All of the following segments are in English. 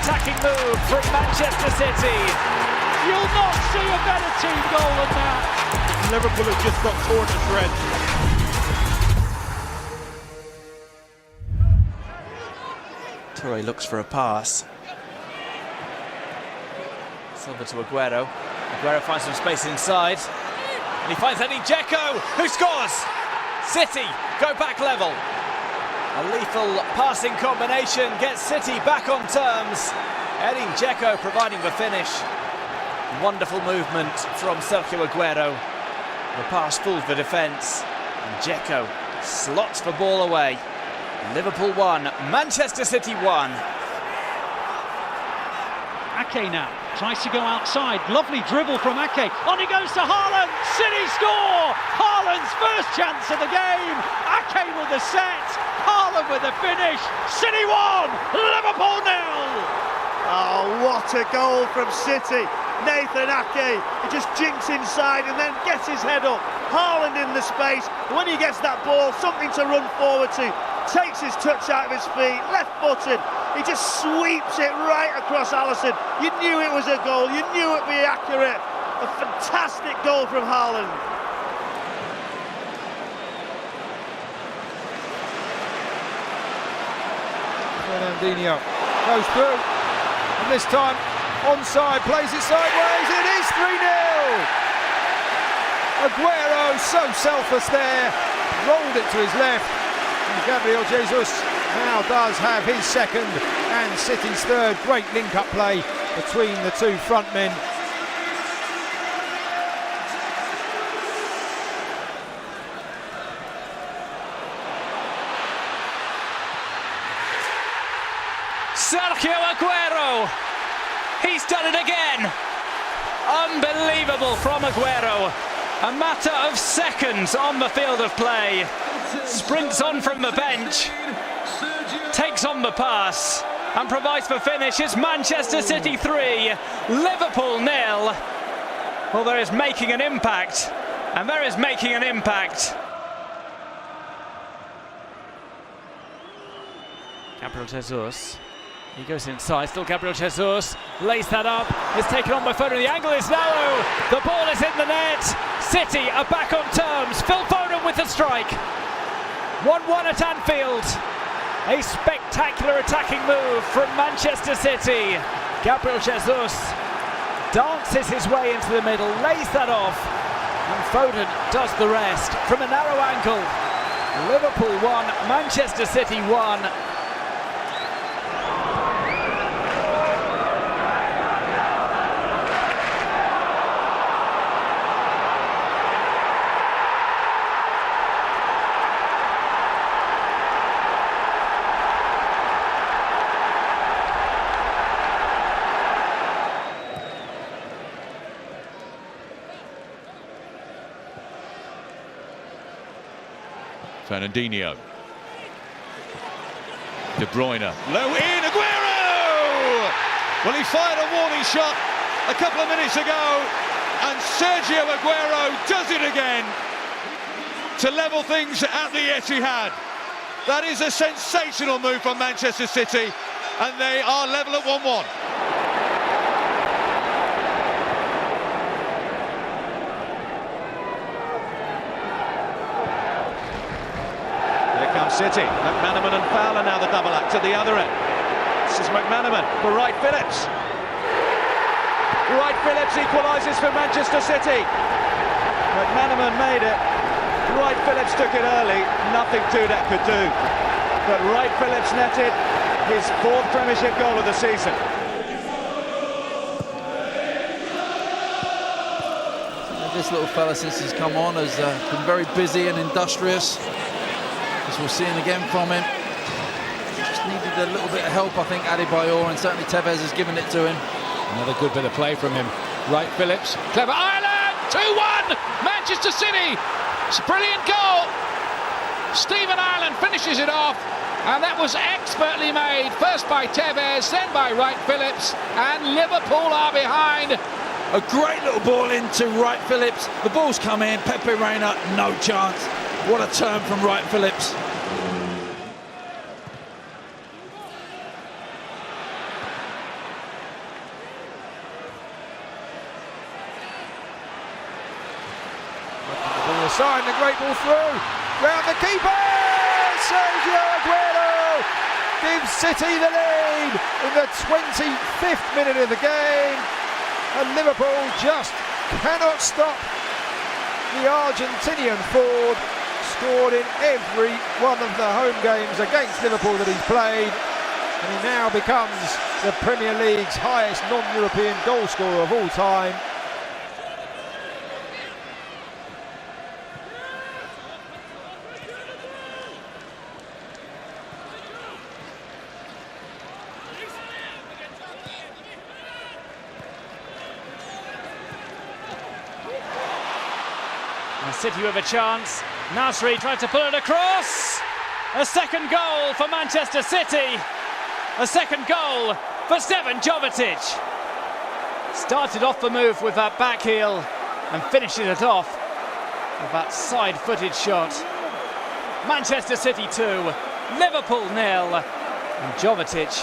attacking move from Manchester City. You'll not see a better team goal than that. Liverpool have just got torn to shreds. Toure looks for a pass. Silva to Aguero. Aguero finds some space inside. And he finds Edin Dzeko, who scores! City go back level. A lethal passing combination gets City back on terms. Edin Dzeko providing the finish. Wonderful movement from Sergio Aguero. The pass fooled the defence. And Dzeko slots the ball away. Liverpool 1, Manchester City 1. Ake now tries to go outside. Lovely dribble from Ake. On he goes to Haaland. City score! Haaland's first chance of the game. Ake with the set. Haaland with the finish. City 1, Liverpool 0. Oh, what a goal from City. Nathan Ake, he just jinks inside and then gets his head up. Haaland in the space. When he gets that ball, something to run forward to. Takes his touch out of his feet, left-footed. He just sweeps it right across Alisson. You knew it was a goal. You knew it'd be accurate. A fantastic goal from Haaland. Fernandinho goes through, and this time onside, plays it sideways. It is 3-0. Aguero so selfless there, rolled it to his left. And Gabriel Jesus now does have his second and City's third. Great link-up play between the two front men. Sergio Aguero! He's done it again! Unbelievable from Aguero. A matter of seconds on the field of play. Sprints on from the bench, takes on the pass and provides the finish. It's Manchester City 3, Liverpool 0. Well, there is making an impact, and there is making an impact. Gabriel Jesus, he goes inside, still Gabriel Jesus, lays that up, is taken on by Foden, the angle is narrow, the ball is in the net, City are back on terms, Phil Foden with the strike. 1-1 at Anfield. A spectacular attacking move from Manchester City. Gabriel Jesus dances his way into the middle, lays that off, and Foden does the rest from a narrow angle. Liverpool 1, Manchester City 1. Fernandinho, De Bruyne, low in, Aguero! Well, he fired a warning shot a couple of minutes ago, and Sergio Aguero does it again to level things at the Etihad. That is a sensational move from Manchester City, and they are level at 1-1. City, McManaman and Fowler now the double act at the other end. This is McManaman for Wright Phillips. Wright Phillips equalises for Manchester City. McManaman made it. Wright Phillips took it early. Nothing Dudek could do. But Wright Phillips netted his fourth Premiership goal of the season. This little fella, since he's come on, has been very busy and industrious. As we're seeing again from him. Just needed a little bit of help, I think, Adebayor, and certainly Tevez has given it to him. Another good bit of play from him. Wright Phillips, clever Ireland, 2-1, Manchester City. It's a brilliant goal. Stephen Ireland finishes it off, and that was expertly made, first by Tevez, then by Wright Phillips, and Liverpool are behind. A great little ball into Wright Phillips. The ball's come in, Pepe Reina, no chance. What a turn from Wright Phillips. side, and a great ball through. Round the keeper! Sergio Aguero gives City the lead in the 25th minute of the game. And Liverpool just cannot stop the Argentinian forward. Scored in every one of the home games against Liverpool that he's played. And he now becomes the Premier League's highest non-European goal scorer of all time. And City with a chance. Nasri tried to pull it across. A second goal for Manchester City. A second goal for Stefan Jovetic. Started off the move with that back heel and finishes it off with that side-footed shot. Manchester City 2, Liverpool 0, and Jovetic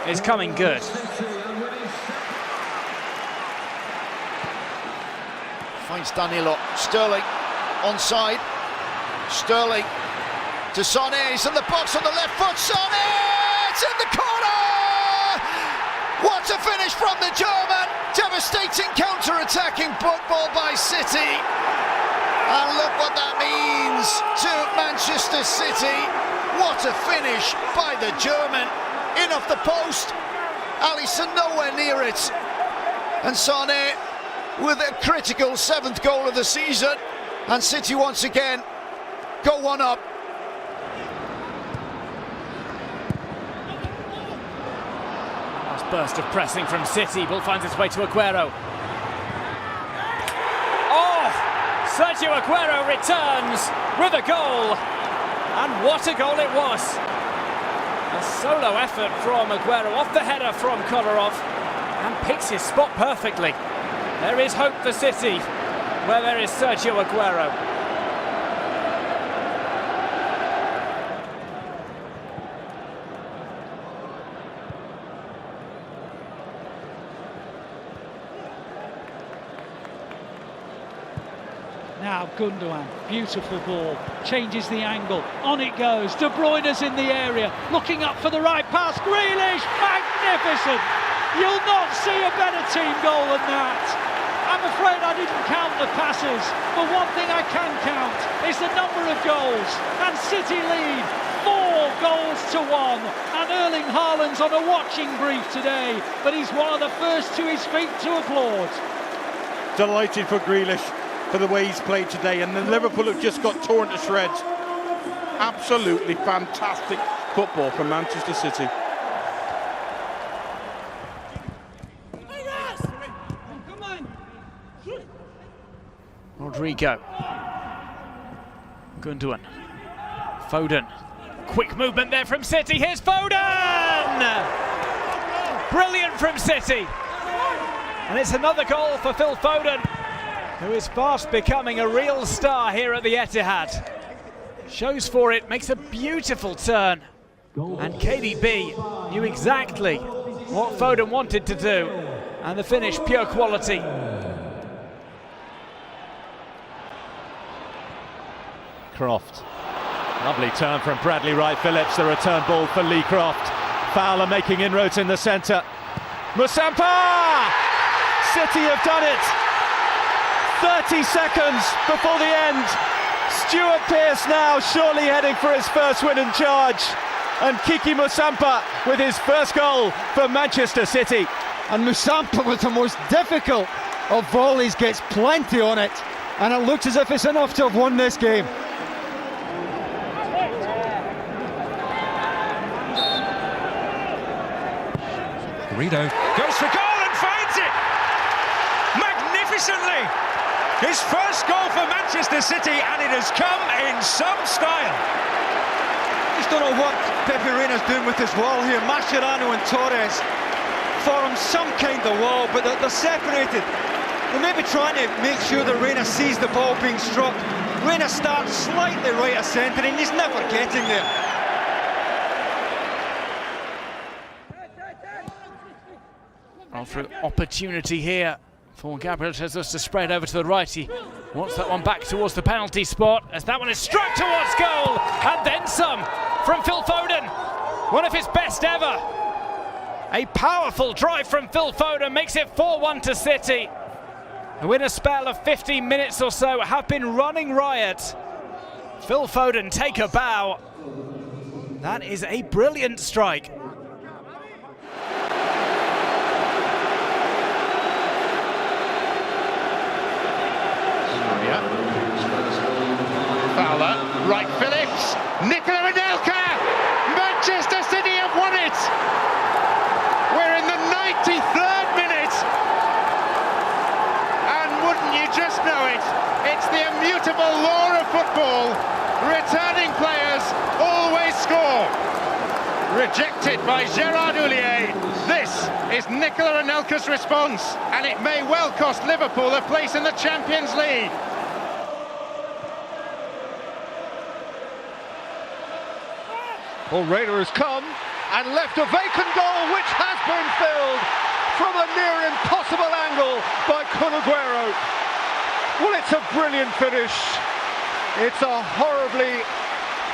is coming good. Finds Danilo, Sterling onside. Sterling to Sané, he's in the box on the left foot. Sané, it's in the corner. What a finish from the German. Devastating counter-attacking football by City. And look what that means to Manchester City. What a finish by the German. In off the post. Alisson nowhere near it. And Sané with a critical 7th goal of the season. And City once again go one up. Last burst of pressing from City. Ball finds its way to Aguero. Oh! Sergio Aguero returns with a goal. And what a goal it was. A solo effort from Aguero off the header from Kolarov and picks his spot perfectly. There is hope for City where there is Sergio Aguero. Now Gundogan, beautiful ball, changes the angle, on it goes, De Bruyne's in the area, looking up for the right pass, Grealish, magnificent! You'll not see a better team goal than that. I'm afraid I didn't count the passes, but one thing I can count is the number of goals, and City lead 4 goals to 1, and Erling Haaland's on a watching brief today, but he's one of the first to his feet to applaud. Delighted for Grealish for the way he's played today, and the Liverpool have just got torn to shreds. Absolutely fantastic football from Manchester City. Rodrigo. Gundogan. Foden. Quick movement there from City. Here's Foden! Brilliant from City. And it's another goal for Phil Foden, who is fast becoming a real star here at the Etihad. Shows for it, makes a beautiful turn. And KDB knew exactly what Foden wanted to do. And the finish, pure quality. Croft. Lovely turn from Bradley Wright Phillips, the return ball for Lee Croft. Fowler making inroads in the centre. Musampa! City have done it! 30 seconds before the end. Stuart Pearce now surely heading for his first win in charge. And Kiki Musampa with his first goal for Manchester City. And Musampa with the most difficult of volleys gets plenty on it. And it looks as if it's enough to have won this game. Garrido goes for goal and finds it magnificently. His first goal for Manchester City, and it has come in some style. Just don't know what Pepe Reina's doing with his wall here. Mascherano and Torres form some kind of wall, but they're separated. They're maybe trying to make sure that Reina sees the ball being struck. Reina starts slightly right of centre, and he's never getting there. Through opportunity here for Gabriel Jesus to spread over to the right. He Wants that one back towards the penalty spot as that one is struck towards goal, and then some from Phil Foden. One of his best ever. A powerful drive from Phil Foden makes it 4-1 to City, who in a spell of 15 minutes or so have been running riot. Phil Foden, take a bow. That is a brilliant strike. Fowler, right Phillips, Nicola Anelka, Manchester City have won it! We're in the 93rd minute, and wouldn't you just know it, it's the immutable law of football, returning players always score. Rejected by Gerard Houllier, this is Nicola Anelka's response, and it may well cost Liverpool a place in the Champions League. Well, Reina has come and left a vacant goal which has been filled from a near impossible angle by Kun Aguero. Well, it's a brilliant finish. It's a horribly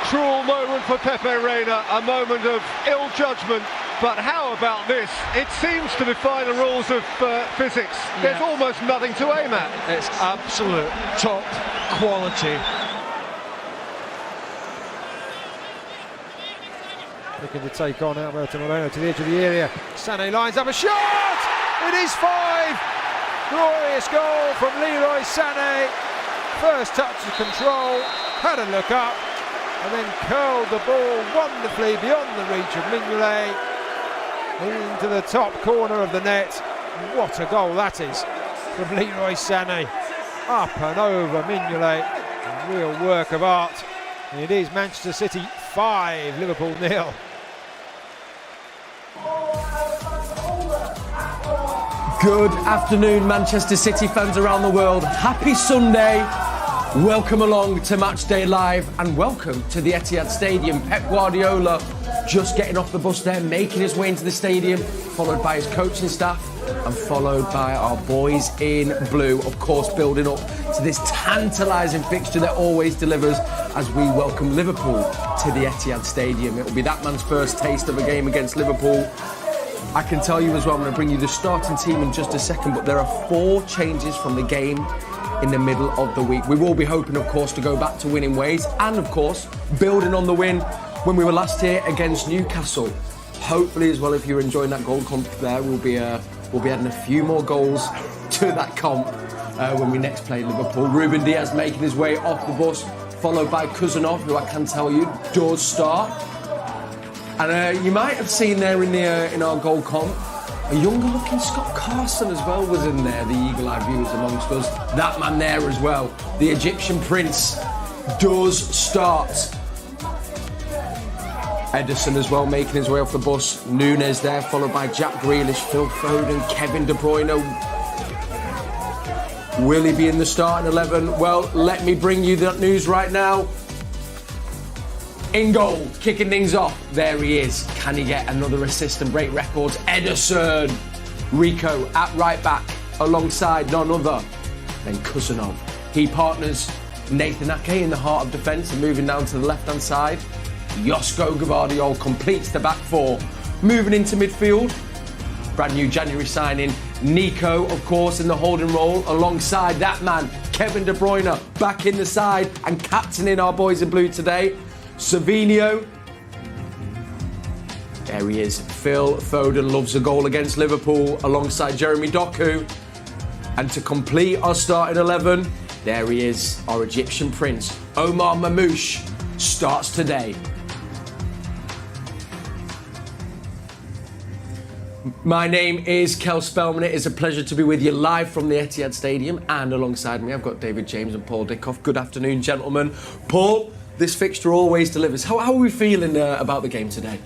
cruel moment for Pepe Reina, a moment of ill judgment. But how about this? It seems to defy the rules of physics. There's almost nothing to aim at. It's absolute top quality. Looking to take on Alberto Moreno to the edge of the area. Sané lines up a shot! It is 5! Glorious goal from Leroy Sané. First touch of control, had a look up, and then curled the ball wonderfully beyond the reach of Mignolet into the top corner of the net. What a goal that is from Leroy Sané. Up and over Mignolet. A real work of art. And it is Manchester City 5, Liverpool 0. Good afternoon, Manchester City fans around the world. Happy Sunday. Welcome along to Matchday Live and welcome to the Etihad Stadium. Pep Guardiola just getting off the bus there, making his way into the stadium, followed by his coaching staff and followed by our boys in blue, of course, building up to this tantalising fixture that always delivers as we welcome Liverpool to the Etihad Stadium. It will be that man's first taste of a game against Liverpool. I can tell you as well, I'm going to bring you the starting team in just a second, but there are 4 changes from the game in the middle of the week. We will be hoping, of course, to go back to winning ways and, of course, building on the win when we were last here against Newcastle. Hopefully, as well, if you're enjoying that goal comp there, we'll be adding a few more goals to that comp when we next play Liverpool. Ruben Diaz making his way off the bus, followed by Kuzanov, who I can tell you does start. And you might have seen there in our goal comp, a younger-looking Scott Carson as well was in there, the eagle-eyed viewers amongst us. That man there as well, the Egyptian prince, does start. Ederson as well making his way off the bus. Nunes there, followed by Jack Grealish, Phil Foden, Kevin De Bruyne. Will he be in the starting 11? Well, let me bring you that news right now. In goal, kicking things off, there he is. Can he get another assist and break records? Ederson. Rico at right back, alongside none other than Kuzanov. He partners Nathan Ake in the heart of defence and moving down to the left-hand side. Josko Gvardiol completes the back 4. Moving into midfield, brand new January signing, Nico, of course, in the holding role, alongside that man, Kevin De Bruyne, back in the side and captaining our boys in blue today. Savinho. There he is. Phil Foden loves a goal against Liverpool alongside Jeremy Doku. And to complete our starting 11, there he is, our Egyptian prince, Omar Mamouche, starts today. My name is Cel Spellman. It is a pleasure to be with you live from the Etihad Stadium, and alongside me I've got David James and Paul Dickov. Good afternoon, gentlemen. Paul, this fixture always delivers. How are we feeling about the game today?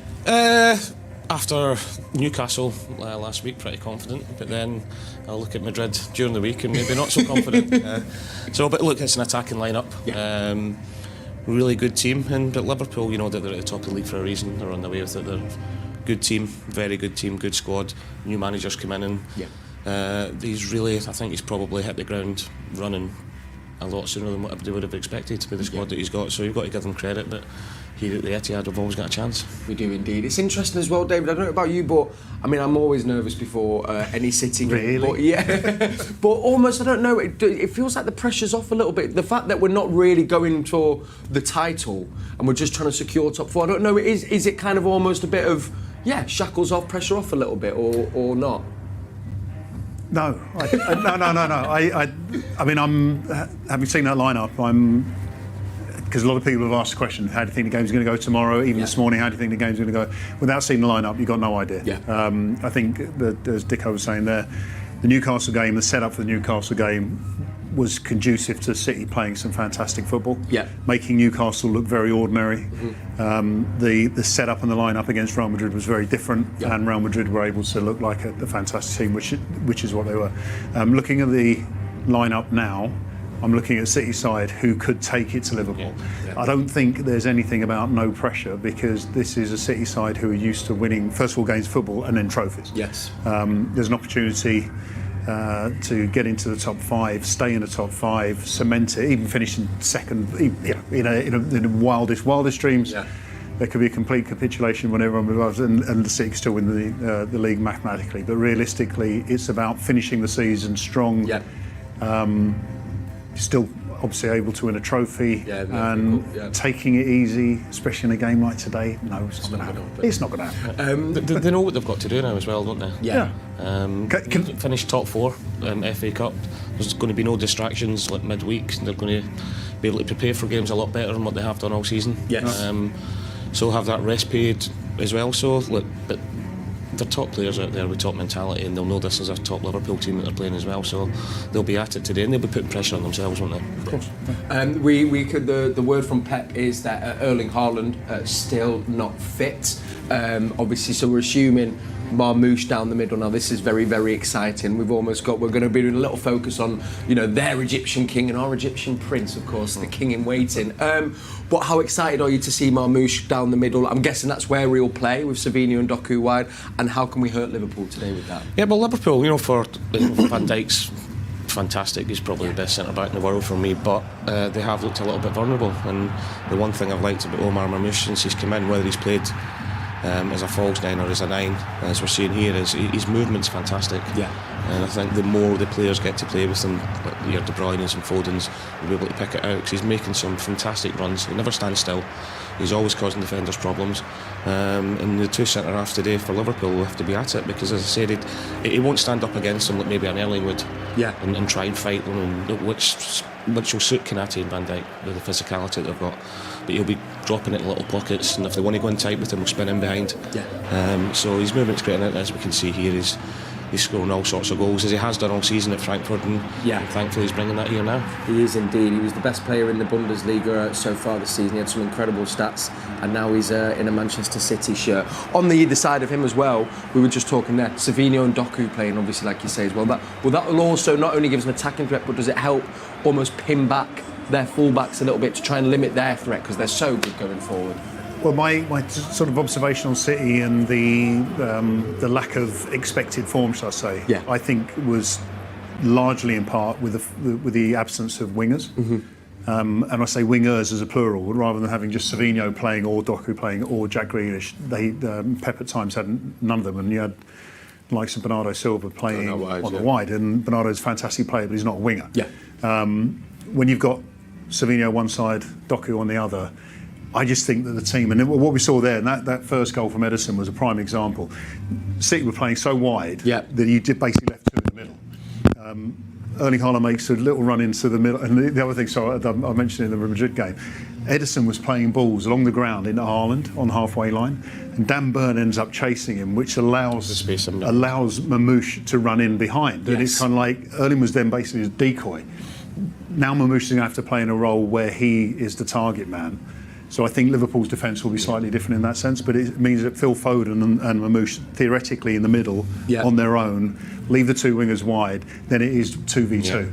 After Newcastle last week, pretty confident, but then I'll look at Madrid during the week and maybe not so confident. But look, it's an attacking lineup. Yeah. Really good team, and at Liverpool, you know that they're at the top of the league for a reason. They're on the way with it. They're good team, very good team, good squad. New managers come in and he's really, I think he's probably hit the ground running a lot sooner than what everybody would have expected with the squad that he's got. So you've got to give them credit, but here at the Etihad have always got a chance. We do indeed. It's interesting as well, David. I don't know about you, but I mean, I'm always nervous before any City game. But, yeah, but almost, I don't know. It feels like the pressure's off a little bit. The fact that we're not really going for the title and we're just trying to secure top 4. I don't know. Is it kind of almost a bit of shackles off, pressure off a little bit, or not? No, no. I mean, having seen that lineup, because a lot of people have asked the question, how do you think the game's going to go tomorrow? Even this morning, how do you think the game's going to go? Without seeing the lineup, you've got no idea. I think that, as Dickov was saying there, the Newcastle game, the setup for the Newcastle game was conducive to City playing some fantastic football, making Newcastle look very ordinary. The setup and the lineup against Real Madrid was very different, and Real Madrid were able to look like a fantastic team, which is what they were. Looking at the lineup now, I'm looking at City side who could take it to Liverpool. I don't think there's anything about no pressure, because this is a City side who are used to winning, first of all, games of football and then trophies. There's an opportunity to get into the top 5, stay in the top 5, cement it, even finish in second. In the wildest dreams, there could be a complete capitulation when everyone moves, and the City still win the league mathematically. But realistically, it's about finishing the season strong. Still obviously able to win a trophy, and taking it easy, especially in a game like today. No, it's not going to happen. It's not going to happen. They know what they've got to do now as well, don't they? Finish top 4 FA Cup. There's going to be no distractions like midweek. They're going to be able to prepare for games a lot better than what they have done all season. So have that rest period as well. So but they're top players out there with top mentality, and they'll know this is a top Liverpool team that they're playing as well, so they'll be at it today, and they'll be putting pressure on themselves, won't they? Of course. The word from Pep is that Erling Haaland still not fit, obviously, so we're assuming Marmoush down the middle. Now this is very, very exciting. We're going to be doing a little focus on, their Egyptian king and our Egyptian prince, of course, the king in waiting. But how excited are you to see Marmoush down the middle? I'm guessing that's where he'll play, with Savinho and Doku wide. And how can we hurt Liverpool today with that? Yeah, well, Liverpool, for Van Dijk's fantastic. He's probably the best centre-back in the world for me, but they have looked a little bit vulnerable. And the one thing I've liked about Omar Marmoush since he's come in, whether he's played as a false 9 or as a 9, as we're seeing here, is his movement's fantastic. And I think the more the players get to play with him, like your De Bruyne's and Foden's, will be able to pick it out, because he's making some fantastic runs. He never stands still. He's always causing defenders problems. And the 2 centre-halves today for Liverpool will have to be at it, because, as I said, he won't stand up against them like maybe an Erling would, and try and fight them, and which will suit Konaté and Van Dijk with the physicality that they've got. But he'll be dropping it in little pockets, and if they want to go in tight with him, he'll spin in behind. So his movement's great, and as we can see here, he's scoring all sorts of goals, as he has done all season at Frankfurt, and thankfully he's bringing that here now. He is indeed. He was the best player in the Bundesliga so far this season. He had some incredible stats, and now he's in a Manchester City shirt. On the either side of him as well, we were just talking there, Savinho and Doku playing, obviously, like you say as well. That will also not only give us an attacking threat, but does it help almost pin back their fullbacks a little bit to try and limit their threat, because they're so good going forward? Well, my sort of observation on City and the lack of expected form, shall I say, I think was largely in part with the absence of wingers. And I say wingers as a plural, rather than having just Savinho playing or Doku playing or Jack Grealish. Pep at times had none of them, and you had the likes of Bernardo Silva playing on the wide, and Bernardo's a fantastic player, but he's not a winger. When you've got Savinho one side, Doku on the other, I just think that the team, and what we saw there, and that first goal from Ederson was a prime example. City were playing so wide that you basically left 2 in the middle. Erling Haaland makes a little run into the middle, and the other thing, I mentioned in the Real Madrid game, Ederson was playing balls along the ground into Haaland on the halfway line, and Dan Burn ends up chasing him, which allows Marmoush to run in behind. And it's kind of like Erling was then basically a decoy. Now Marmoush is going to have to play in a role where he is the target man. So I think Liverpool's defence will be slightly different in that sense, but it means that Phil Foden and Marmoush, theoretically in the middle, on their own, leave the 2 wingers wide, then it is 2v2,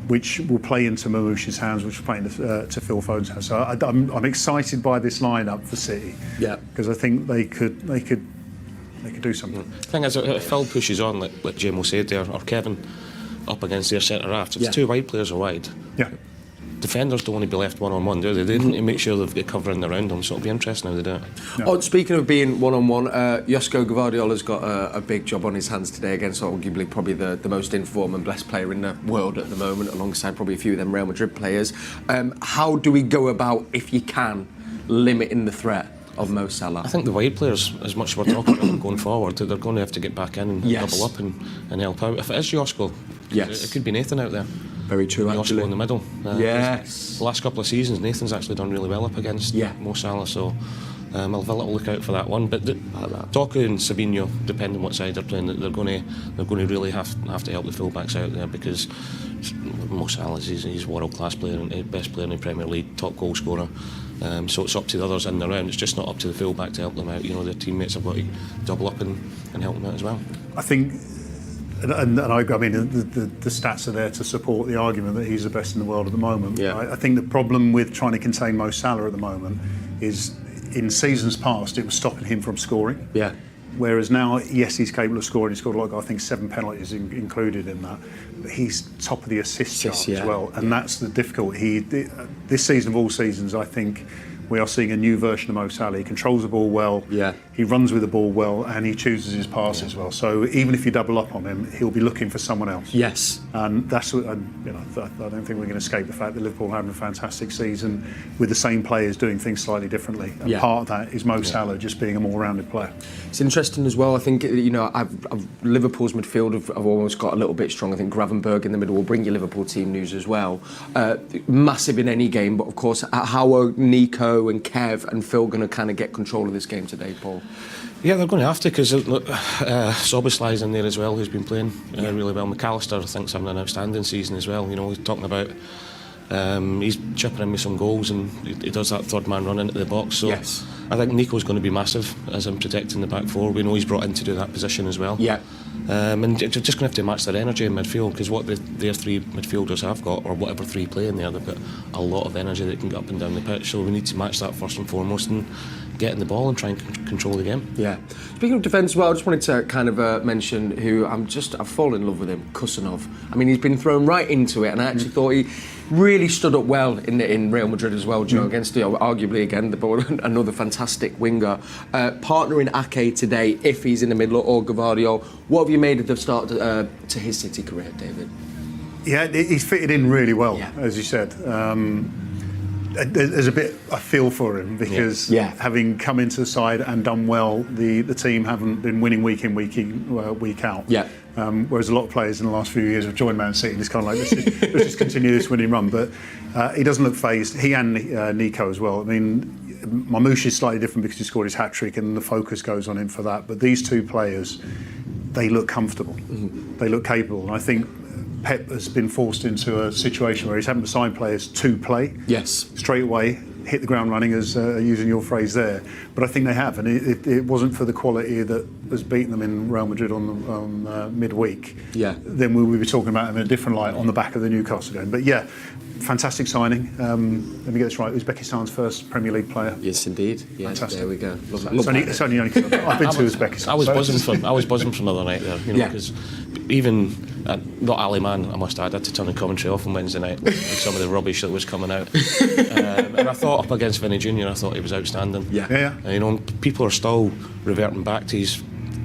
which will play into Marmoush's hands, which will play into to Phil Foden's hands. So I'm excited by this lineup for City, because I think they could do something. The thing is, if Phil pushes on, like Jamo said there, or Kevin, up against their centre-halves, if the 2 wide players are wide, defenders don't want to be left one-on-one, do they? They need to make sure they've got covering around them, so it'll be interesting how they do it. Oh, speaking of being one-on-one, Josko Gvardiola's got a big job on his hands today against arguably probably the most informed and blessed player in the world at the moment, alongside probably a few of them Real Madrid players. How do we go about, if you can, limiting the threat of Mo Salah? I think the wide players, as much as we're talking about them going forward, they're going to have to get back in and double up and help out. If it is Josko, it could be Nathan out there. Very true, actually. Josko in the middle. Yes. The last couple of seasons, Nathan's actually done really well up against Mo Salah, so I'll have a little look out for that one. But Doku and Sabinho, depending on what side they're playing, they're going to really have to help the fullbacks out there, because Mo Salah he's a world-class player, and best player in the Premier League, top goal scorer. So it's up to the others in the round. It's just not up to the fullback to help them out. You know, their teammates have got to double up and help them out as well. I think, and I mean, the stats are there to support the argument that he's the best in the world at the moment. I think the problem with trying to contain Mo Salah at the moment is, in seasons past, it was stopping him from scoring. Whereas now, yes, he's capable of scoring. He scored, I think, 7 penalties included in that. But he's top of the assist chart as well, and that's the difficulty. This season of all seasons, I think we are seeing a new version of Mo Salah. He controls the ball well, he runs with the ball well, and he chooses his passes well. So even if you double up on him, he'll be looking for someone else. Yes. And that's what, I don't think we can escape the fact that Liverpool are having a fantastic season with the same players doing things slightly differently. And part of that is Mo Salah just being a more rounded player. It's interesting as well. I think, Liverpool's midfield have almost got a little bit strong. I think Gravenberg in the middle will bring you Liverpool team news as well. Massive in any game, but of course, how are Nico and Kev and Phil going to kind of get control of this game today, Paul? Yeah, they're going to have to, because Soboslai's in there as well, who's been playing really well. McAllister, I think, is having an outstanding season as well. You know, he's talking about he's chipping in with some goals, and he does that third man run into the box. So I think Nico's going to be massive as in protecting the back four. We know he's brought in to do that position as well. And they're just going to have to match their energy in midfield, because what their three midfielders have got, or whatever three play in there, they've got a lot of energy that can get up and down the pitch. So we need to match that first and foremost, and getting the ball and try and control the game. Speaking of defence, well, I just wanted to kind of mention who I've fallen in love with him, Kusanov. I mean, he's been thrown right into it, and I actually thought he really stood up well in Real Madrid as well, against arguably again another fantastic winger. Partnering Ake today, if he's in the middle, or Gvardiol. What have you made of the start to his City career, David? Yeah, he's fitted in really well, as you said. There's a bit I feel for him, because having come into the side and done well, the team haven't been winning week in, week out. Whereas a lot of players in the last few years have joined Man City and it's kind of like, let's just continue this winning run. But he doesn't look phased. He and Nico as well. I mean, Mamouche is slightly different because he scored his hat-trick and the focus goes on him for that. But these two players, they look comfortable. They look capable. And I think Pep has been forced into a situation where he's having to sign players to play. Straight away, hit the ground running, as using your phrase there. But I think they have, and it wasn't for the quality that has beaten them in Real Madrid on midweek. Then we would be talking about them in a different light on the back of the Newcastle game. But fantastic signing. Let me get this right. Uzbekistan's first Premier League player. Yes, indeed. Fantastic. There we go. It's only I've been to Uzbekistan. I was buzzing from the other night there, because even not Ali Man, I must add, I had to turn the commentary off on Wednesday night with some of the rubbish that was coming out. And I thought up against Vinny Jr., I thought he was outstanding. People are still reverting back to his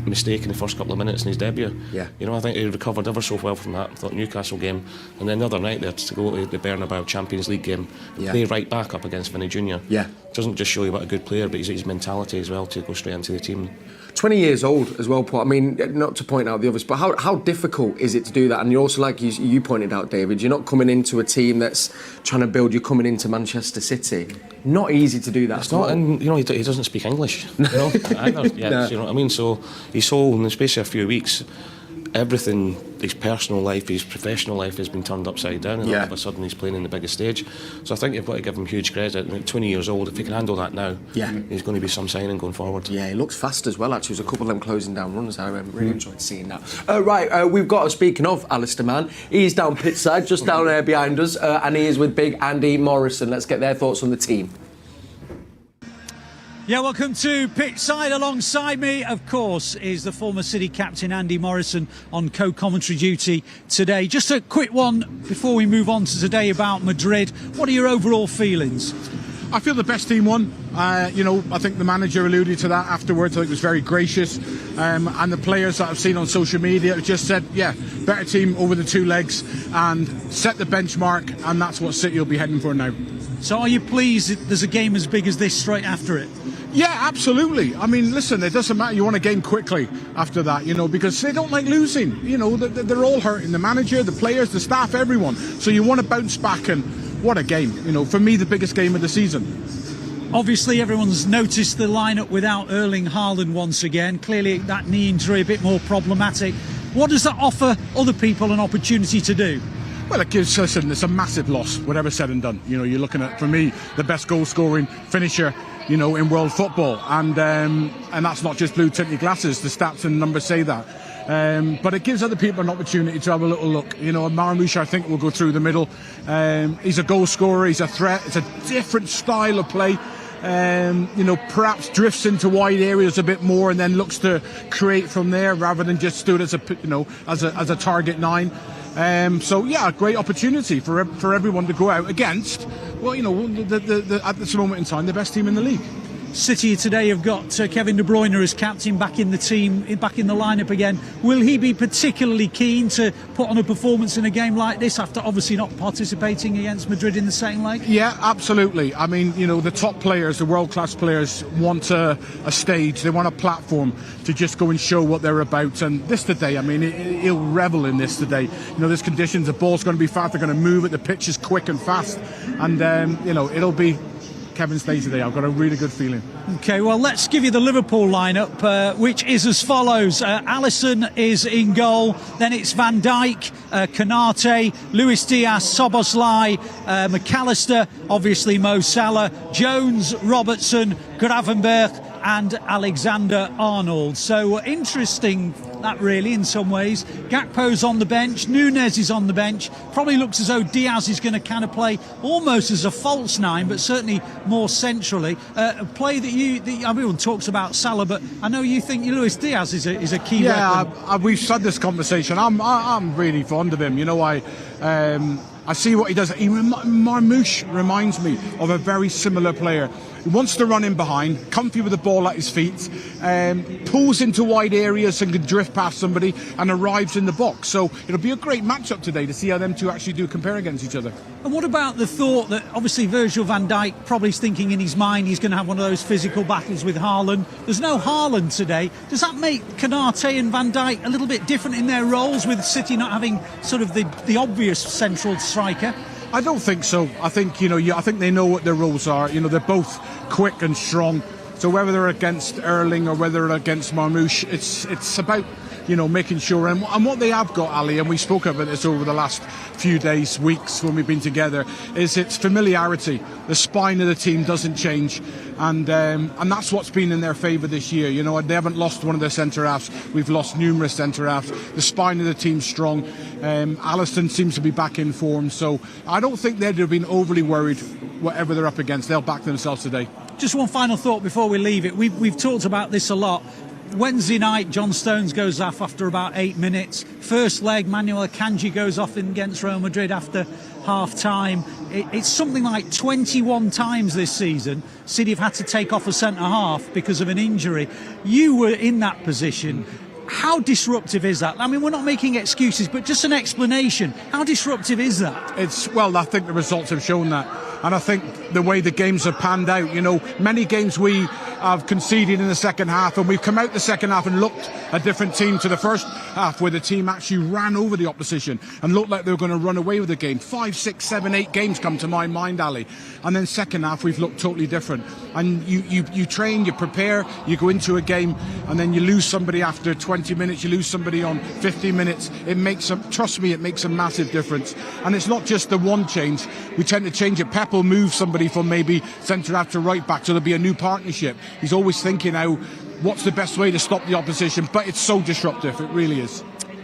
mistake in the first couple of minutes in his debut. I think he recovered ever so well from that. I thought Newcastle game, and then the other night there to go to the Bernabeu Champions League game, play right back up against Vinny Jr. Doesn't just show you what a good player, but his mentality as well to go straight into the team. 20 years old as well, Paul. I mean, not to point out the others, but how difficult is it to do that? And you're also, like you pointed out, David, you're not coming into a team that's trying to build, you're coming into Manchester City. Not easy to do that. It's not, and he doesn't speak English. Either. You know what I mean? So he's so, in the space of a few weeks, everything, his personal life, his professional life has been turned upside down, and all of a sudden he's playing in the biggest stage. So I think you've got to give him huge credit. At 20 years old, if he can handle that now, he's going to be some signing going forward. Yeah, he looks fast as well, actually. There's a couple of them closing down runs. I really enjoyed seeing that. We've got, speaking of Alistair Mann, he's down pitch side, just down there behind us, and he is with big Andy Morrison. Let's get their thoughts on the team. Yeah, welcome to Pitchside. Alongside me, of course, is the former City captain Andy Morrison on co-commentary duty today. Just a quick one before we move on to today about Madrid. What are your overall feelings? I feel the best team won. I think the manager alluded to that afterwards. I think it was very gracious. And the players that I've seen on social media have just said, yeah, better team over the two legs and set the benchmark, and that's what City will be heading for now. So are you pleased that there's a game as big as this straight after it? Yeah, absolutely. I mean, listen, it doesn't matter. You want a game quickly after that, because they don't like losing. They're all hurting. The manager, the players, the staff, everyone. So you want to bounce back, and what a game. For me, the biggest game of the season. Obviously, everyone's noticed the lineup without Erling Haaland once again. Clearly, that knee injury a bit more problematic. What does that offer other people an opportunity to do? Well, it's a massive loss, whatever said and done. You're looking at, for me, the best goal-scoring finisher, in world football. And that's not just blue-tinted glasses. The stats and numbers say that. But it gives other people an opportunity to have a little look. Marmoush, I think, will go through the middle. He's a goal scorer. He's a threat. It's a different style of play. Perhaps drifts into wide areas a bit more and then looks to create from there rather than just stood as a target nine. So yeah, a great opportunity for everyone to go out against. Well, at this moment in time, the best team in the league. City today have got Kevin De Bruyne as captain back in the team, back in the lineup again. Will he be particularly keen to put on a performance in a game like this after obviously not participating against Madrid in the second leg? Yeah, absolutely. I mean, the top players, the world-class players want a stage. They want a platform to just go and show what they're about. And this today, I mean, he'll revel in this today. There's conditions. The ball's going to be fast. They're going to move it. The pitch is quick and fast. And, it'll be Kevin's day today. I've got a really good feeling. OK, well, let's give you the Liverpool lineup, which is as follows. Alisson is in goal. Then it's Van Dijk, Konate, Luis Diaz, Szoboszlai, McAllister, obviously Mo Salah, Jones, Robertson, Gravenberch and Alexander-Arnold. So interesting, that really, in some ways. Gakpo's on the bench, Núñez is on the bench. Probably looks as though Diaz is going to kind of play almost as a false nine, but certainly more centrally. A play that everyone talks about Salah, but I know you think Luis Diaz is a key weapon. Yeah, we've had this conversation. I'm really fond of him. I see what he does. Marmoush reminds me of a very similar player. He wants to run in behind, comfy with the ball at his feet, pulls into wide areas and can drift past somebody and arrives in the box. So it'll be a great matchup today to see how them two actually do compare against each other. And what about the thought that obviously Virgil van Dijk probably is thinking in his mind he's going to have one of those physical battles with Haaland. There's no Haaland today. Does that make Konate and Van Dijk a little bit different in their roles, with City not having sort of the obvious central striker? I don't think so. I think I think they know what their roles are. They're both quick and strong. So whether they're against Erling or whether they're against Marmoush, it's about making sure. And what they have got, Ali, and we spoke about this over the last few days, weeks when we've been together, is its familiarity. The spine of the team doesn't change, and that's what's been in their favour this year. They haven't lost one of their centre halves. We've lost numerous centre halves. The spine of the team's strong. Alisson seems to be back in form, so I don't think they'd have been overly worried. Whatever they're up against, they'll back themselves today. Just one final thought before we leave it. We've talked about this a lot. Wednesday night, John Stones goes off after about 8 minutes. First leg, Manuel Akanji goes off against Real Madrid after half-time. It's something like 21 times this season City have had to take off a centre-half because of an injury. You were in that position. How disruptive is that? I mean, we're not making excuses, but just an explanation. How disruptive is that? I think the results have shown that. And I think the way the games have panned out, many games we have conceded in the second half, and we've come out the second half and looked a different team to the first half, where the team actually ran over the opposition and looked like they were going to run away with the game. 5, 6, 7, 8 games come to my mind, Ali. And then second half, we've looked totally different. And you train, you prepare, you go into a game, and then you lose somebody after 20 minutes, you lose somebody on 15 minutes. Trust me, it makes a massive difference. And it's not just the one change. We tend to change it. Pep will move somebody from maybe centre half to right back, so there'll be a new partnership. He's always thinking what's the best way to stop the opposition, but it's so disruptive, it really is.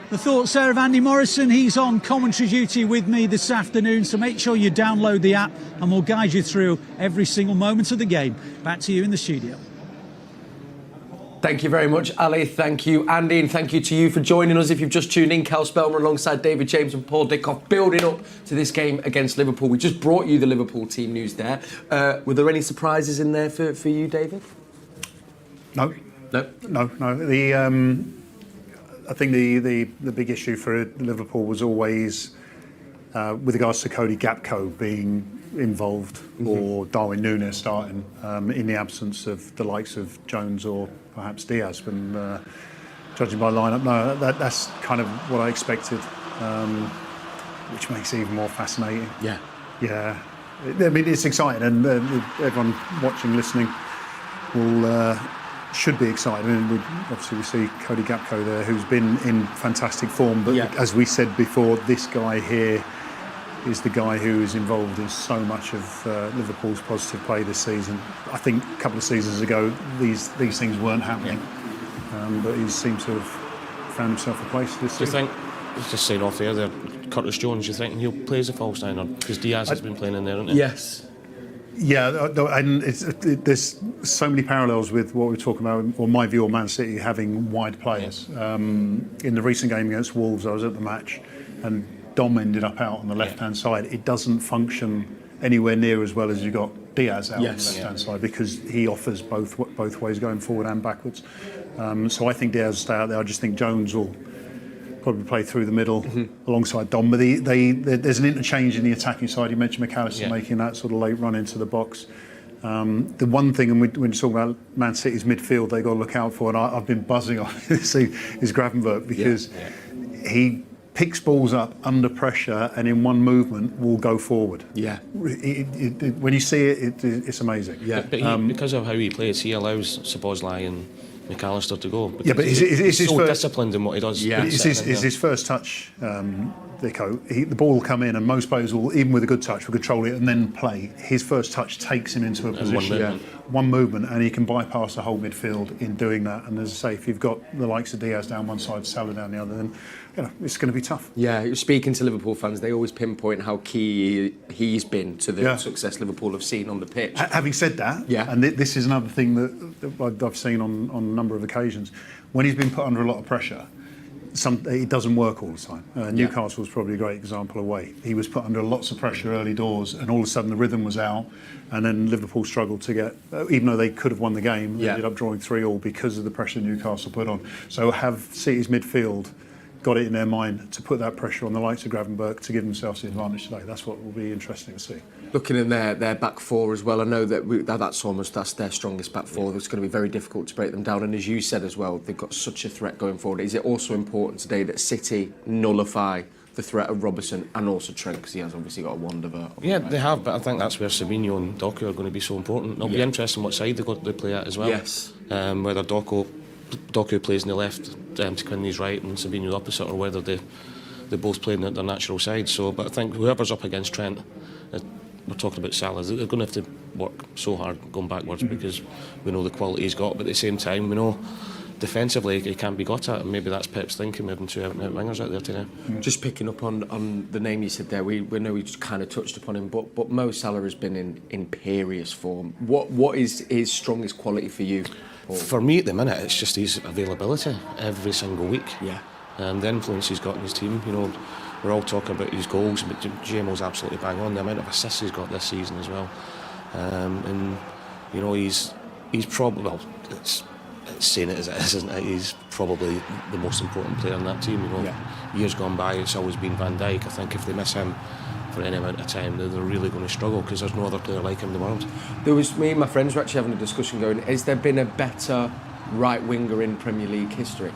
The thoughts there of Andy Morrison. He's on commentary duty with me this afternoon, so make sure you download the app and we'll guide you through every single moment of the game. Back to you in the studio. Thank you very much, Ali. Thank you, Andy, and thank you to you for joining us. If you've just tuned in, Cel Spellman alongside David James and Paul Dickov building up to this game against Liverpool. We just brought you the Liverpool team news there. Were there any surprises in there for you, David? No. I think the big issue for Liverpool was always with regards to Cody Gakpo being involved or Darwin Núñez starting in the absence of the likes of Jones or perhaps Diaz. And judging by lineup, no, that's kind of what I expected, which makes it even more fascinating. Yeah. I mean, it's exciting, and everyone watching, listening will. Should be excited. I mean, we see Cody Gakpo there, who's been in fantastic form. But as we said before, this guy here is the guy who is involved in so much of Liverpool's positive play this season. I think a couple of seasons ago, these things weren't happening, but he seems to have found himself a place this season. Do you think, just saying off air there, Curtis Jones, you think he'll play as a false nine, or because Diaz has been playing in there, hasn't he? Yes. Yeah, and there's so many parallels with what we're talking about, or my view of Man City having wide players. In the recent game against Wolves, I was at the match, and Dom ended up out on the left-hand side. It doesn't function anywhere near as well as you got Diaz out on the left-hand side, because he offers both ways, going forward and backwards. So I think Diaz will stay out there. I just think Jones will probably play through the middle alongside Dom. But there's an interchange in the attacking side. You mentioned McAllister making that sort of late run into the box. The one thing, and when you talk about Man City's midfield, they've got to look out for, and I've been buzzing on this, is Gravenberch, because he picks balls up under pressure and in one movement will go forward. Yeah. When you see it, it's amazing. Yeah. But because of how he plays, he allows Szoboszlai and McAllister to go. Yeah, but he's so disciplined in what he does. Yeah, it's his first touch, Dico. The ball will come in, and most players will, even with a good touch, will control it and then play. His first touch takes him into a position, one movement, and he can bypass the whole midfield in doing that. And as I say, if you've got the likes of Diaz down one side, Salah down the other, then it's going to be tough. Yeah, speaking to Liverpool fans, they always pinpoint how key he's been to the success Liverpool have seen on the pitch. Having said that, and this is another thing that I've seen on a number of occasions, when he's been put under a lot of pressure, it doesn't work all the time. Newcastle was probably a great example away. He was put under lots of pressure early doors, and all of a sudden the rhythm was out, and then Liverpool struggled to get, even though they could have won the game, they ended up drawing 3-3 because of the pressure Newcastle put on. So have City's midfield got it in their mind to put that pressure on the likes of Gravenberch to give themselves the advantage today. That's what will be interesting to see. Looking in their back four as well, I know that's their strongest back four. It's going to be very difficult to break them down. And as you said as well, they've got such a threat going forward. Is it also important today that City nullify the threat of Robertson and also Trent, because he has obviously got a wand of a... Yeah, they have, but I think that's where Sabinho and Doku are going to be so important. It'll be interesting what side they play at as well. Yes. Whether Doku plays in the left, Quinley's right, and Sabinho the opposite, or whether they both play in their natural side. So, but I think whoever's up against Trent, we're talking about Salah, they're going to have to work so hard going backwards, because we know the quality he's got, but at the same time we know defensively he can't be got at, and maybe that's Pep's thinking, having two out wingers out there today. Just picking up on the name you said there, we know we just kind of touched upon him, but Mo Salah has been in imperious form. What is his strongest quality for you, Paul? For me at the minute, it's just his availability every single week. Yeah. And the influence he's got in his team. You know, we're all talking about his goals, but JMO's absolutely bang on. The amount of assists he's got this season as well. And you know, he's probably, well, it's saying it as it is, isn't it? He's probably the most important player in that team. You know, years gone by, it's always been Van Dijk. I think if they miss him for any amount of time, they're really going to struggle, because there's no other player like him in the world. There was, me and my friends were actually having a discussion going, has there been a better right winger in Premier League history?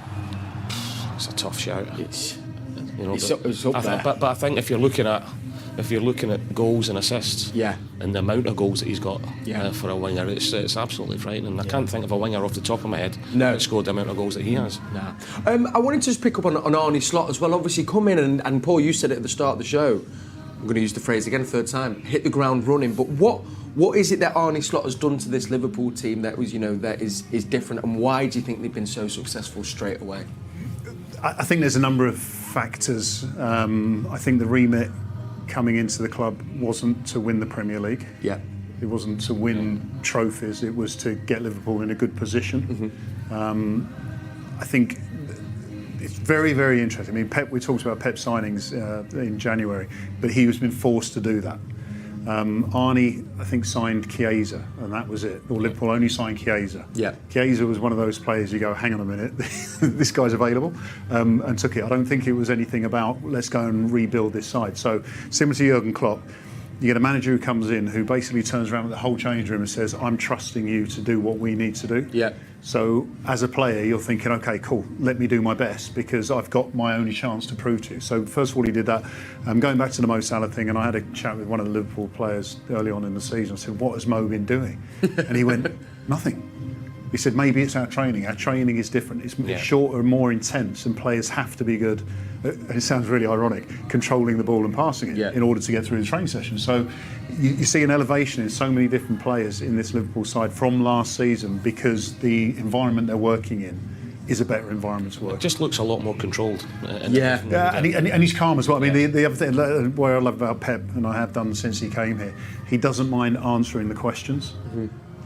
It's a tough shout. It's up there. But I think if you're looking at goals and assists, and the amount of goals that he's got for a winger, it's absolutely frightening. I can't think of a winger off the top of my head that scored the amount of goals that he has. I wanted to just pick up on Arne Slot as well. Obviously, come in and Paul, you said it at the start of the show. I'm going to use the phrase again, third time. Hit the ground running. But what is it that Arne Slot has done to this Liverpool team that was, that is different, and why do you think they've been so successful straight away? I think there's a number of factors. I think the remit coming into the club wasn't to win the Premier League. Yeah. It wasn't to win trophies. It was to get Liverpool in a good position. I think it's very, very interesting. I mean, Pep. We talked about Pep signings in January, but he has been forced to do that. Arnie, I think, signed Chiesa, and that was it. Or Liverpool only signed Chiesa. Yeah. Chiesa was one of those players you go, hang on a minute, this guy's available, and took it. I don't think it was anything about let's go and rebuild this side. So similar to Jurgen Klopp, you get a manager who comes in who basically turns around with the whole change room and says, I'm trusting you to do what we need to do. Yeah. So as a player, you're thinking, okay, cool, let me do my best because I've got my only chance to prove to you. So first of all, he did that. Going back to the Mo Salah thing, and I had a chat with one of the Liverpool players early on in the season. I said, what has Mo been doing? And he went, nothing. He said, maybe it's our training. Our training is different. It's shorter and more intense, and players have to be good. It sounds really ironic, controlling the ball and passing it in order to get through the training session. So you see an elevation in so many different players in this Liverpool side from last season because the environment they're working in is a better environment to work. It just looks a lot more controlled. And he's calm as well. I mean, the other thing, what I love about Pep, and I have done since he came here, he doesn't mind answering the questions,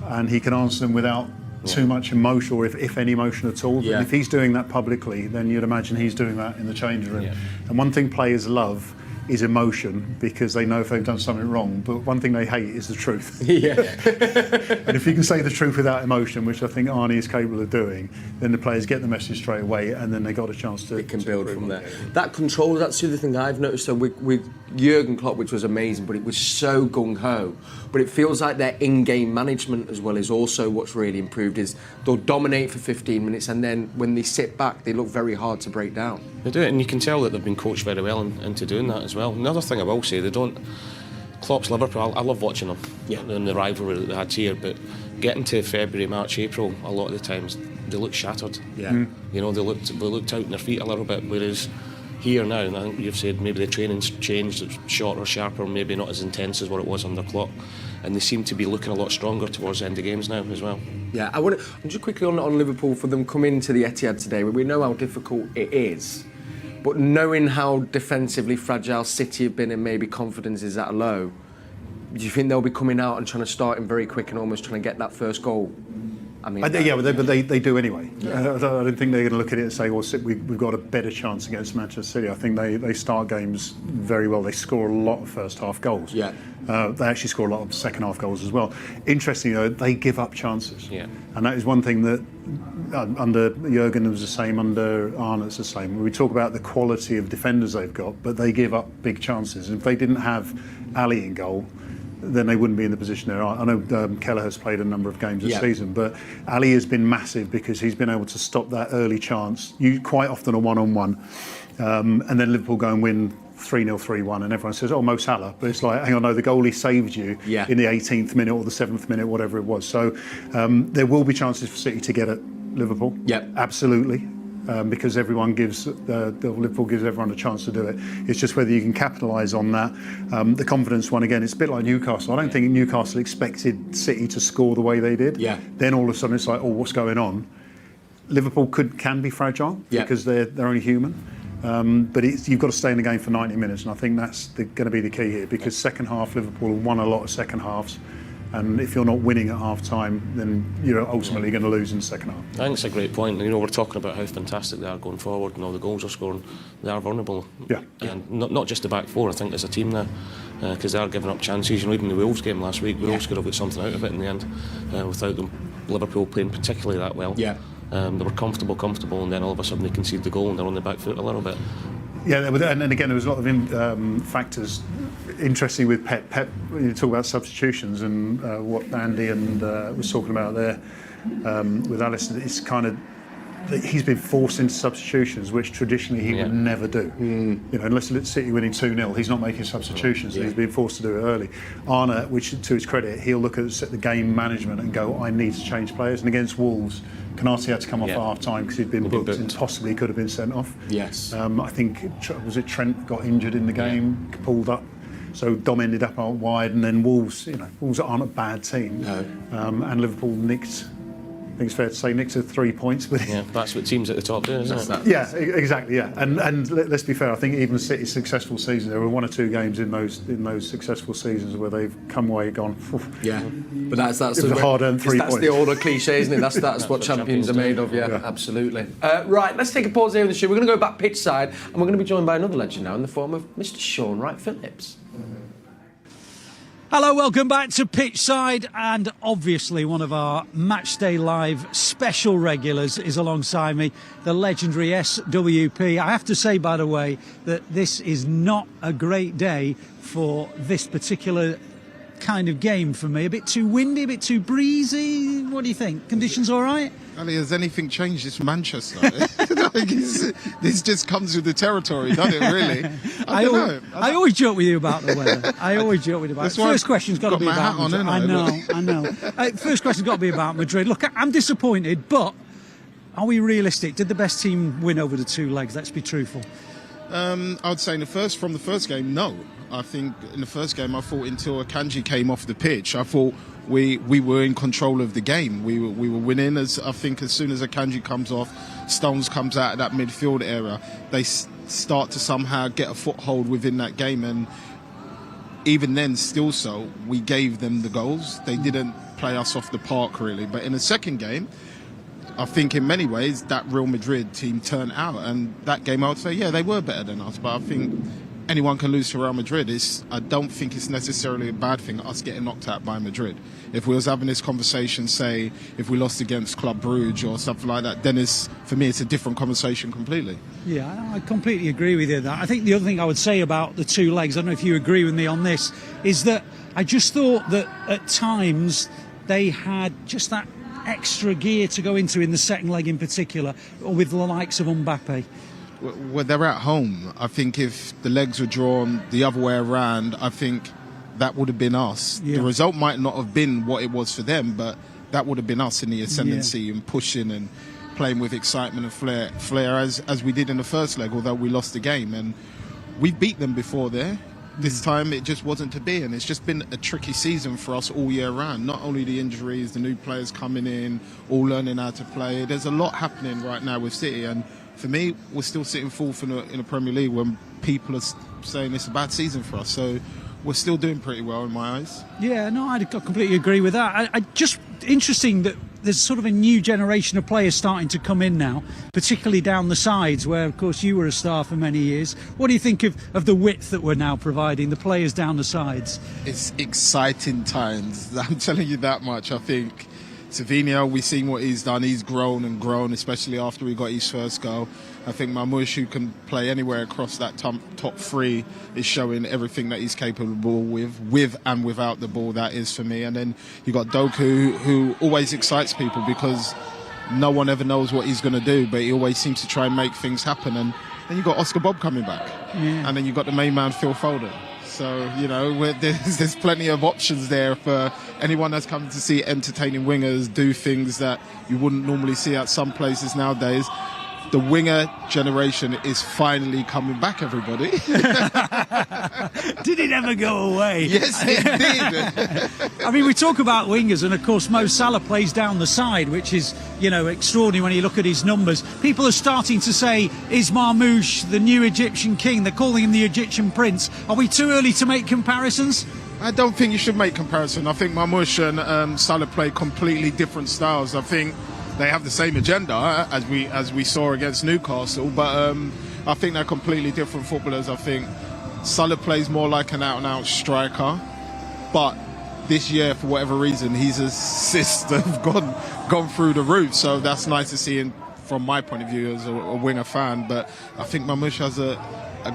and he can answer them without too much emotion, or if any emotion at all. If he's doing that publicly, then you'd imagine he's doing that in the changing room. And one thing players love is emotion because they know if they've done something wrong, but one thing they hate is the truth. And if you can say the truth without emotion, which I think Arnie is capable of doing, then the players get the message straight away, and then they got a chance to. It can build from there. That control, that's the other thing I've noticed. So with Jurgen Klopp, which was amazing, but it was so gung-ho. But it feels like their in-game management as well is also what's really improved. Is they'll dominate for 15 minutes, and then when they sit back, they look very hard to break down. They do it, and you can tell that they've been coached very well into doing that as well. Another thing I will say, they don't. Klopp's Liverpool, I love watching them and the rivalry that they had here, but getting to February, March, April, a lot of the times they look shattered. You know, they looked out on their feet a little bit, whereas here now, and I think you've said maybe the training's changed, it's shorter, sharper, maybe not as intense as what it was under Klopp, and they seem to be looking a lot stronger towards the end of games now as well. Yeah, I want to just quickly on Liverpool, for them coming to the Etihad today, we know how difficult it is, but knowing how defensively fragile City have been and maybe confidence is at a low, do you think they'll be coming out and trying to start him very quick and almost trying to get that first goal? I mean, but they do anyway. I don't think they're going to look at it and say, well, we've got a better chance against Manchester City. I think they start games very well. They score a lot of first half goals. They actually score a lot of second half goals as well. Interestingly, though, they give up chances. And that is one thing that under Jurgen it was the same, under Arne it's the same. We talk about the quality of defenders they've got, but they give up big chances. If they didn't have Ali in goal, then they wouldn't be in the position they're in. I know Keller has played a number of games this season, but Ali has been massive because he's been able to stop that early chance, quite often a one-on-one, and then Liverpool go and win 3-0, 3-1, and everyone says, oh, Mo Salah. But it's like, hang on, no, the goalie saved you in the 18th minute or the 7th minute, whatever it was. So there will be chances for City to get at Liverpool. Absolutely. Because everyone gives Liverpool gives everyone a chance to do it. It's just whether you can capitalise on that. The confidence one, again, it's a bit like Newcastle. I don't think Newcastle expected City to score the way they did. Then all of a sudden it's like, oh, what's going on? Liverpool can be fragile because they're only human. But you've got to stay in the game for 90 minutes, and I think that's going to be the key here, because second half Liverpool won a lot of second halves. And if you're not winning at half-time, then you're ultimately going to lose in the second half. I think it's a great point. You know, we're talking about how fantastic they are going forward and all the goals they're scoring. They are vulnerable. And not just the back four, I think, as a team now, because they are giving up chances. You know, even the Wolves game last week, Wolves could have got something out of it in the end without them. Liverpool playing particularly that well. They were comfortable, and then all of a sudden they concede the goal and they're on the back foot a little bit. And again, there was a lot of factors. Interesting with Pep, you talk about substitutions and what Andy and was talking about there with Alisson. It's kind of he's been forced into substitutions, which traditionally he would never do. You know, unless City winning 2-0, he's not making substitutions. So he's been forced to do it early. Arne, which to his credit, he'll look at the game management and go, I need to change players. And against Wolves, Canati had to come off at half-time because he'd been booked and possibly could have been sent off. I think, was it Trent got injured in the game, pulled up. So Dom ended up out wide, and then Wolves, Wolves aren't a bad team. And Liverpool nicked I think it's fair to say Nick's at 3 points, but yeah, that's what teams at the top do, isn't it? Yeah, exactly. Yeah, and let's be fair. I think even City's successful season, there were 1 or 2 games in those successful seasons where they've come away gone. Yeah, but that's the hard-earned 3 points. That's the older cliche, isn't it? That's what champions are made of. Yeah, absolutely. Right, let's take a pause here in the show. We're going to go back pitch side, and we're going to be joined by another legend now in the form of Mr. Sean Wright-Phillips. Hello, welcome back to Pitchside, and obviously one of our Matchday Live special regulars is alongside me, the legendary SWP. I have to say, by the way, that this is not a great day for this particular kind of game for me. A bit too windy, a bit too breezy. What do you think? Conditions all right? I mean, has anything changed? It's Manchester. This just comes with the territory, doesn't it, really? I always joke with you about the weather. I always joke with you about it. First question's got to be about Madrid. I know. First question's got to be about Madrid. Look, I'm disappointed, but are we realistic? Did the best team win over the 2 legs? Let's be truthful. I would say from the first game, no. I think in the first game, I thought until Akanji came off the pitch, I thought we were in control of the game. We were winning. As soon as Akanji comes off, Stones comes out of that midfield area, they start to somehow get a foothold within that game. And even then, still so, we gave them the goals. They didn't play us off the park, really. But in the second game, I think in many ways that Real Madrid team turned out. And that game, I would say, yeah, they were better than us. But I think anyone can lose to Real Madrid. I don't think it's necessarily a bad thing, us getting knocked out by Madrid. If we was having this conversation, say, if we lost against Club Brugge or something like that, then for me, it's a different conversation completely. Yeah, I completely agree with you there. I think the other thing I would say about the 2 legs, I don't know if you agree with me on this, is that I just thought that at times they had just that extra gear to go into in the second leg in particular, or with the likes of Mbappe. Well, they're at home. I think if the legs were drawn the other way around, I think that would have been us. Yeah. The result might not have been what it was for them, but that would have been us in the ascendancy and pushing and playing with excitement and flair as we did in the first leg, although we lost the game. And we beat them before there. This time it just wasn't to be, and it's just been a tricky season for us all year round. Not only the injuries, the new players coming in, all learning how to play. There's a lot happening right now with City, and for me, we're still sitting fourth in the Premier League when people are saying it's a bad season for us. So we're still doing pretty well in my eyes. Yeah, no, I completely agree with that. I just interesting that there's sort of a new generation of players starting to come in now, particularly down the sides, where, of course, you were a star for many years. What do you think of the width that we're now providing, the players down the sides? It's exciting times, I'm telling you that much. I think Savinho, we've seen what he's done. He's grown and grown, especially after he got his first goal. I think Mamouche, who can play anywhere across that top 3, is showing everything that he's capable with and without the ball. That is for me. And then you got Doku, who always excites people because no one ever knows what he's going to do, but he always seems to try and make things happen. And then you got Oscar Bob coming back, and then you got the main man Phil Foden. So, you know, there's plenty of options there for anyone that's coming to see entertaining wingers do things that you wouldn't normally see at some places nowadays. The winger generation is finally coming back, everybody. Did it ever go away? Yes, it did. I mean, we talk about wingers, and of course Mo Salah plays down the side, which is, you know, extraordinary when you look at his numbers. People are starting to say, is Marmoush the new Egyptian king? They're calling him the Egyptian prince. Are we too early to make comparisons? I don't think you should make comparison. I think Marmoush and Salah play completely different styles. I think they have the same agenda as we saw against Newcastle, but I think they're completely different footballers. I think Salah plays more like an out-and-out striker, but this year, for whatever reason, his assists have gone through the roof. So that's nice to see him from my point of view as a winger fan. But I think Mamouche has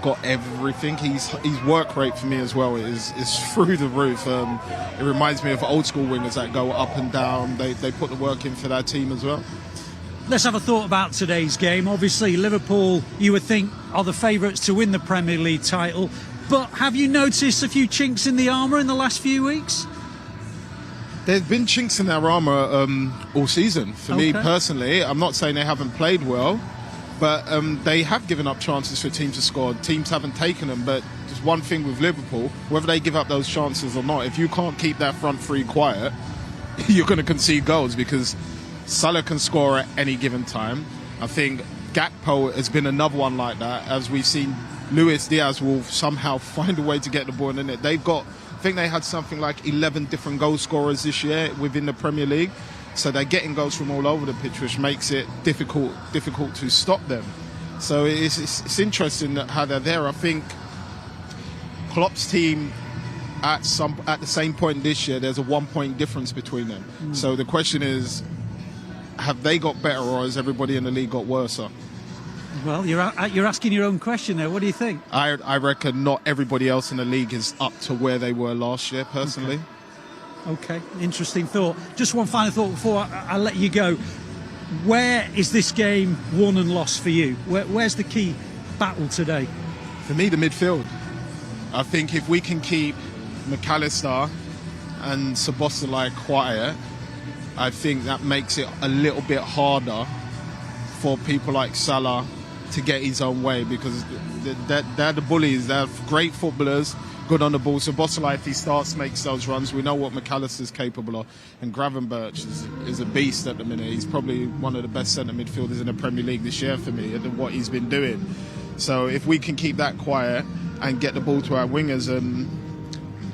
got everything. His work rate for me as well is through the roof. It reminds me of old school wingers that go up and down. They put the work in for their team as well. Let's have a thought about today's game. Obviously, Liverpool, you would think, are the favourites to win the Premier League title. But have you noticed a few chinks in the armour in the last few weeks? There's been chinks in their armour all season. For me personally, I'm not saying they haven't played well, but they have given up chances for teams to score. Teams haven't taken them, but just one thing with Liverpool, whether they give up those chances or not, if you can't keep that front three quiet, you're going to concede goals, because Salah can score at any given time. I think Gakpo has been another one like that. As we've seen, Luis Diaz will somehow find a way to get the ball in it. They've got, I think they had something like 11 different goal scorers this year within the Premier League. So they're getting goals from all over the pitch, which makes it difficult to stop them. So it's interesting how they're there. I think Klopp's team at the same point this year, there's a 1 point difference between them. So the question is, have they got better, or has everybody in the league got worse? Well, you're asking your own question there. What do you think? I reckon not everybody else in the league is up to where they were last year, personally. Okay, interesting thought. Just one final thought before I let you go. Where is this game won and lost for you? Where's the key battle today? For me, the midfield. I think if we can keep McAllister and Szoboszlai quiet, I think that makes it a little bit harder for people like Salah to get his own way, because they're the bullies. They're great footballers, good on the ball. Szoboszlai, if he starts, makes those runs. We know what McAllister's capable of. And Gravenberch is a beast at the minute. He's probably one of the best centre midfielders in the Premier League this year for me, and what he's been doing. So if we can keep that quiet and get the ball to our wingers and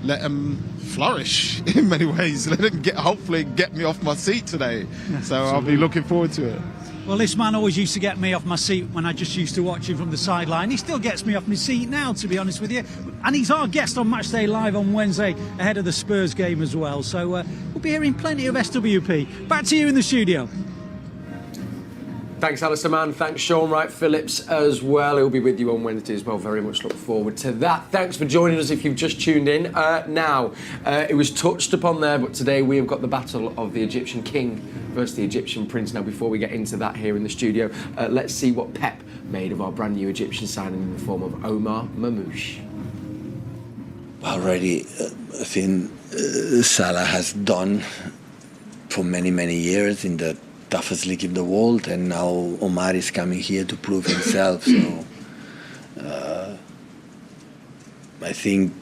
let them flourish in many ways, let them hopefully get me off my seat today. So I'll be looking forward to it. Well, this man always used to get me off my seat when I just used to watch him from the sideline. He still gets me off my seat now, to be honest with you. And he's our guest on Matchday Live on Wednesday ahead of the Spurs game as well. So we'll be hearing plenty of SWP. Back to you in the studio. Thanks, Alistair Mann. Thanks, Sean Wright-Phillips as well. He'll be with you on Wednesday as well. Very much look forward to that. Thanks for joining us if you've just tuned in. It was touched upon there, but today we have got the battle of the Egyptian king versus the Egyptian prince. Now, before we get into that here in the studio, let's see what Pep made of our brand new Egyptian signing in the form of Omar Mamouche. Already, I think Salah has done for many, many years in the toughest league in the world, and now Omar is coming here to prove himself. So I think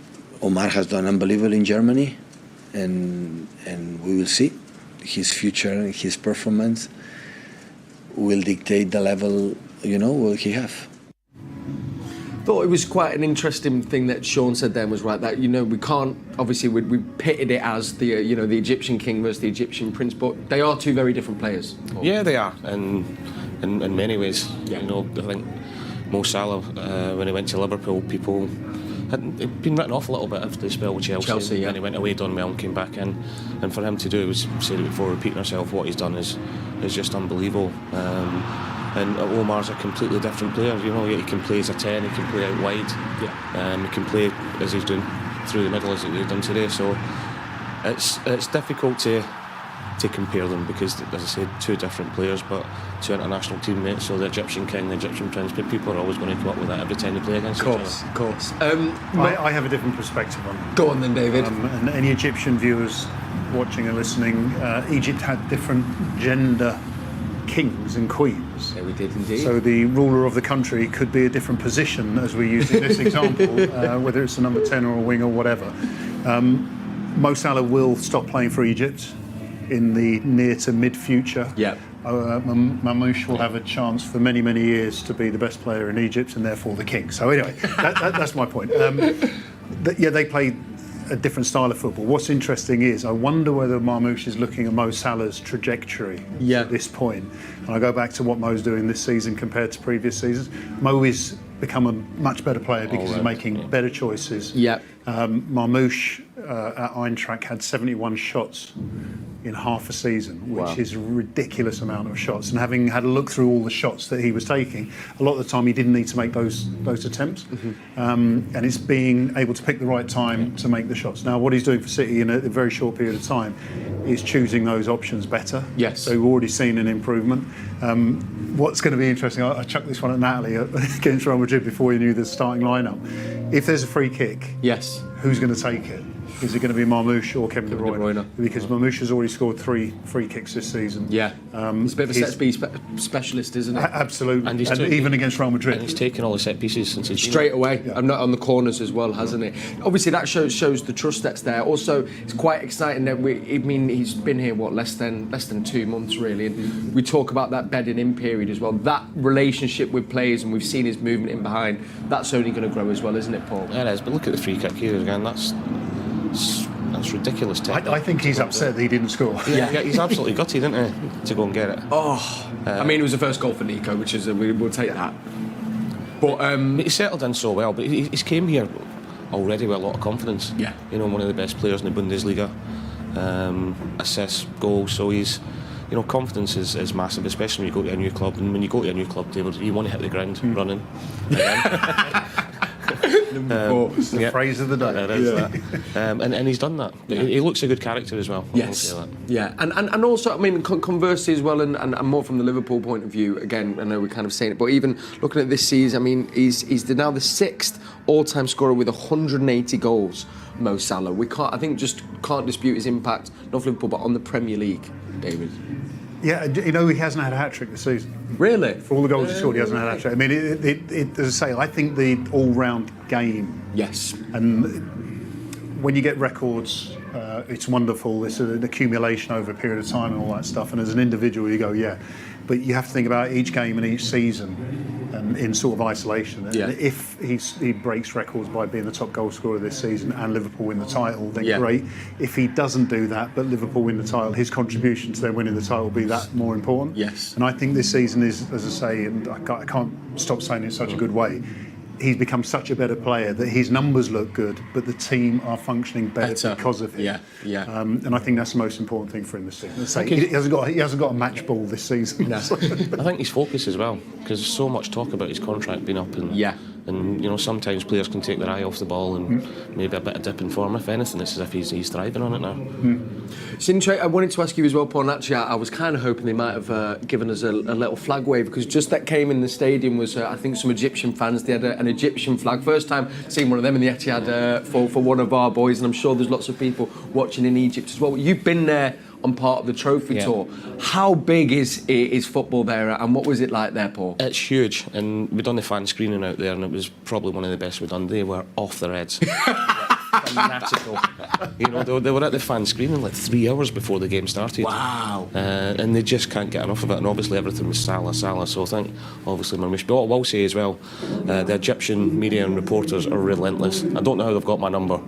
Omar has done unbelievable in Germany, and we will see his future and his performance will dictate the level, what he have. Thought it was quite an interesting thing that Sean said then, was right, that we can't, obviously we pitted it as the the Egyptian king versus the Egyptian prince, but they are two very different players. Yeah, they are, and in many ways. I think Mo Salah, when he went to Liverpool, people had been written off a little bit after the spell with Chelsea, and he went away, done well and came back in, and for him to do, we said it before, repeating ourselves, what he's done is just unbelievable. And Omar's a completely different player. He can play as a 10, he can play out wide. He can play as he's doing through the middle, as he's done today. So it's difficult to compare them, because, as I said, two different players, but two international teammates. So the Egyptian king, the Egyptian prince, but people are always going to come up with that every time they play against each other. Of course. I have a different perspective on it. Go on then, David. And any Egyptian viewers watching and listening, Egypt had different gender kings and queens. Yeah, we did indeed. So the ruler of the country could be a different position, as we used in this example, whether it's a number 10 or a wing or whatever. Mo Salah will stop playing for Egypt in the near to mid future. Mamouche will have a chance for many, many years to be the best player in Egypt and therefore the king. So anyway, that's my point. They play a different style of football. What's interesting is, I wonder whether Mamouche is looking at Mo Salah's trajectory at this point. And I go back to what Mo's doing this season compared to previous seasons. Mo is become a much better player because he's making better choices. Mamouche at Eintracht had 71 shots in half a season, which is a ridiculous amount of shots. And having had a look through all the shots that he was taking, a lot of the time he didn't need to make those attempts. And it's being able to pick the right time to make the shots. Now, what he's doing for City in a very short period of time is choosing those options better. So we've already seen an improvement. What's going to be interesting, I chucked this one at Natalie against Real Madrid before he knew the starting lineup. If there's a free kick, who's going to take it? is it going to be Marmoush or Kevin De Bruyne? Because Marmoush has already scored 3 free kicks this season. Yeah, he's a bit of a set-piece specialist, isn't he? Absolutely, and even against Real Madrid. And he's taken all the set pieces since he's straight away. I'm not on the corners as well, hasn't he? Obviously, that shows the trust that's there. Also, it's quite exciting that he's been here less than 2 months really, and we talk about that bedding in period as well. That relationship with players, and we've seen his movement in behind. That's only going to grow as well, isn't it, Paul? Yeah, it is. But look at the free kick here again. That's ridiculous. I think he's upset that he didn't score. Yeah, he's absolutely gutted, isn't he, to go and get it. I mean, it was the first goal for Nico, which is we'll take that. But he settled in so well. But he's came here already with a lot of confidence. Yeah, you know, one of the best players in the Bundesliga. Assists, goals. So he's. You know, confidence is massive, especially when you go to a new club. And when you go to a new club, David, you want to hit the ground running. It's the phrase of the day. It is that. And he's done that. Yeah. He looks a good character as well. Yes. Yeah, and also, I mean, conversely as well, and more from the Liverpool point of view. Again, I know we're kind of saying it, but even looking at this season, I mean, he's now the 6th all-time scorer with 180 goals. Mo Salah. I think, can't dispute his impact, not for Liverpool, but on the Premier League, David. Yeah, you know, he hasn't had a hat-trick this season. Really? For all the goals he scored, he hasn't had a hat-trick. I mean, as I say, I think the all-round game... Yes. And when you get records, it's wonderful. It's an accumulation over a period of time and all that stuff. And as an individual, you go, yeah. But you have to think about each game and each season in sort of isolation. And if he breaks records by being the top goal scorer this season and Liverpool win the title, then great. If he doesn't do that, but Liverpool win the title, his contribution to them winning the title will be that more important. Yes. And I think this season is, as I say, and I can't stop saying it in such a good way, he's become such a better player that his numbers look good, but the team are functioning better because of him. Yeah. And I think that's the most important thing for him this season. He hasn't got a match ball this season. No. I think his focus as well, because there's so much talk about his contract being up, and you know, sometimes players can take their eye off the ball and maybe a bit of dip in form. If anything, it's as if he's thriving on it now. Sintra, I wanted to ask you as well, Paul, and actually I was kind of hoping they might have given us a little flag wave, because just that came in the stadium was I think some Egyptian fans. They had an Egyptian flag. First time seeing one of them in the Etihad for one of our boys, and I'm sure there's lots of people watching in Egypt as well. You've been there on part of the trophy tour. How big is football there, and what was it like there, Paul? It's huge, and we've done the fan screening out there, and it was probably one of the best we've done. They were off their heads. Fanatical. You know, they were at the fan screening like 3 hours before the game started. Wow. And they just can't get enough of it, and obviously everything was Salah. So I think obviously Marmoush. But what I will say as well, the Egyptian media and reporters are relentless. I don't know how they've got my number.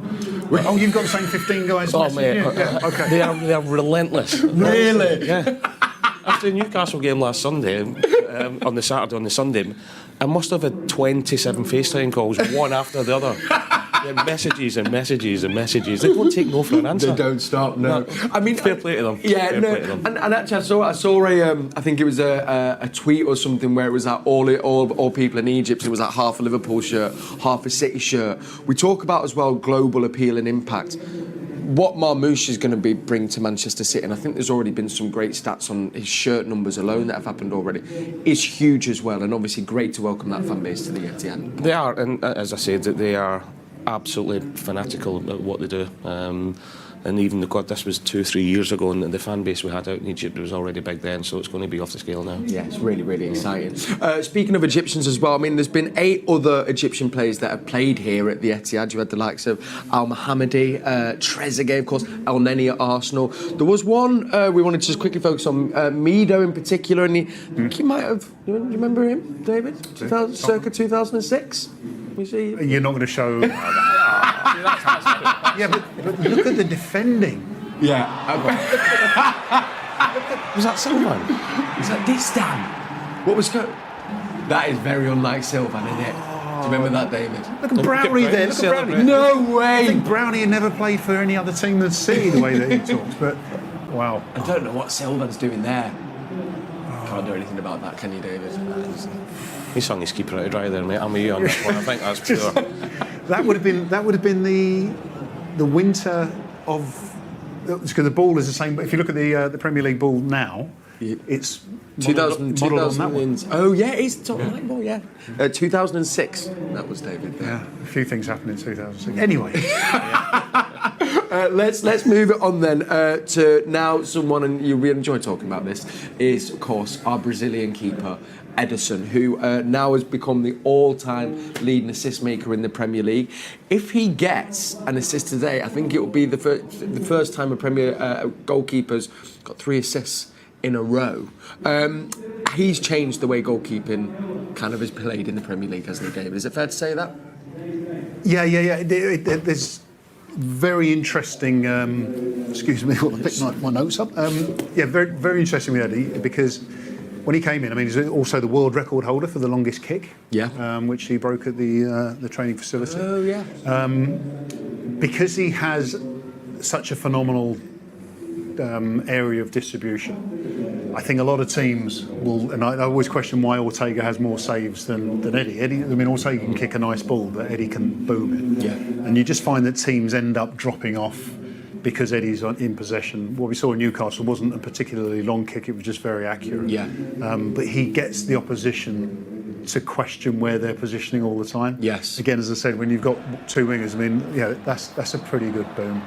Oh, you've got the same 15 guys. Oh mate, okay. They are relentless. Really? Yeah. After the Newcastle game last Sunday, on the Saturday, on the Sunday, I must have had 27 FaceTime calls, one after the other. Messages and messages and messages. They don't take no for an answer. They don't stop. No. I mean, fair play to them. Yeah, fair play to them. And actually, I saw I think it was a tweet or something where it was like all people in Egypt. It was like half a Liverpool shirt, half a City shirt. We talk about as well global appeal and impact. What Marmoush is going to bring to Manchester City, and I think there's already been some great stats on his shirt numbers alone that have happened already, is huge as well, and obviously great to welcome that fan base to the Etihad. They are, and as I said, they are absolutely fanatical about what they do. And even this was 2-3 years ago, and the fan base we had out in Egypt was already big then, so it's going to be off the scale now. Yeah, it's really, really exciting. Speaking of Egyptians as well, I mean, there's been 8 other Egyptian players that have played here at the Etihad. You had the likes of Al Mohammadi, Trezeguet, of course, El Neni at Arsenal. There was one we wanted to just quickly focus on, Mido in particular, and he might have. You remember him, David? Circa 2006. You're not going to show. Yeah, but look at the defending. Yeah. Was that Spellman? Was that Distan? What was that? Is very unlike Spellman, isn't it? Do you remember that, David? Look at Brownie there. Look at Brownie. No way. I think Brownie had never played for any other team than City the way that he talks. But wow. I don't know what Spellman's doing there. Can't do anything about that, can you, David? He sung his keeper out of dry there, mate. I'm with you on this one. I think that's pure. That would have been the winter of, because the ball is the same. If you look at the Premier League ball now, it's 2000. modelled on that one. Oh yeah, it's top line ball. Yeah, 2006. That was David. Yeah, a few things happened in 2006. Anyway. let's move it on then to now someone, and you really enjoy talking about this, is of course our Brazilian keeper Ederson, who now has become the all-time leading assist maker in the Premier League. If he gets an assist today, I think it will be the first time a Premier goalkeeper's got 3 assists in a row. He's changed the way goalkeeping kind of is played in the Premier League, hasn't he, David? Is it fair to say that? Yeah. There's very interesting. Excuse me, I'll pick my notes up. Very, very interesting with Eddie, because when he came in, I mean, he's also the world record holder for the longest kick. Yeah. Which he broke at the training facility. Oh yeah. Because he has such a phenomenal area of distribution, I think a lot of teams will, and I always question why Ortega has more saves than Eddie. I mean, Ortega can kick a nice ball, but Eddie can boom it. Yeah. And you just find that teams end up dropping off because Eddie's in possession. What we saw in Newcastle wasn't a particularly long kick, it was just very accurate. Yeah. But he gets the opposition to question where they're positioning all the time. Yes. Again, as I said, when you've got 2 wingers, I mean, that's a pretty good boom.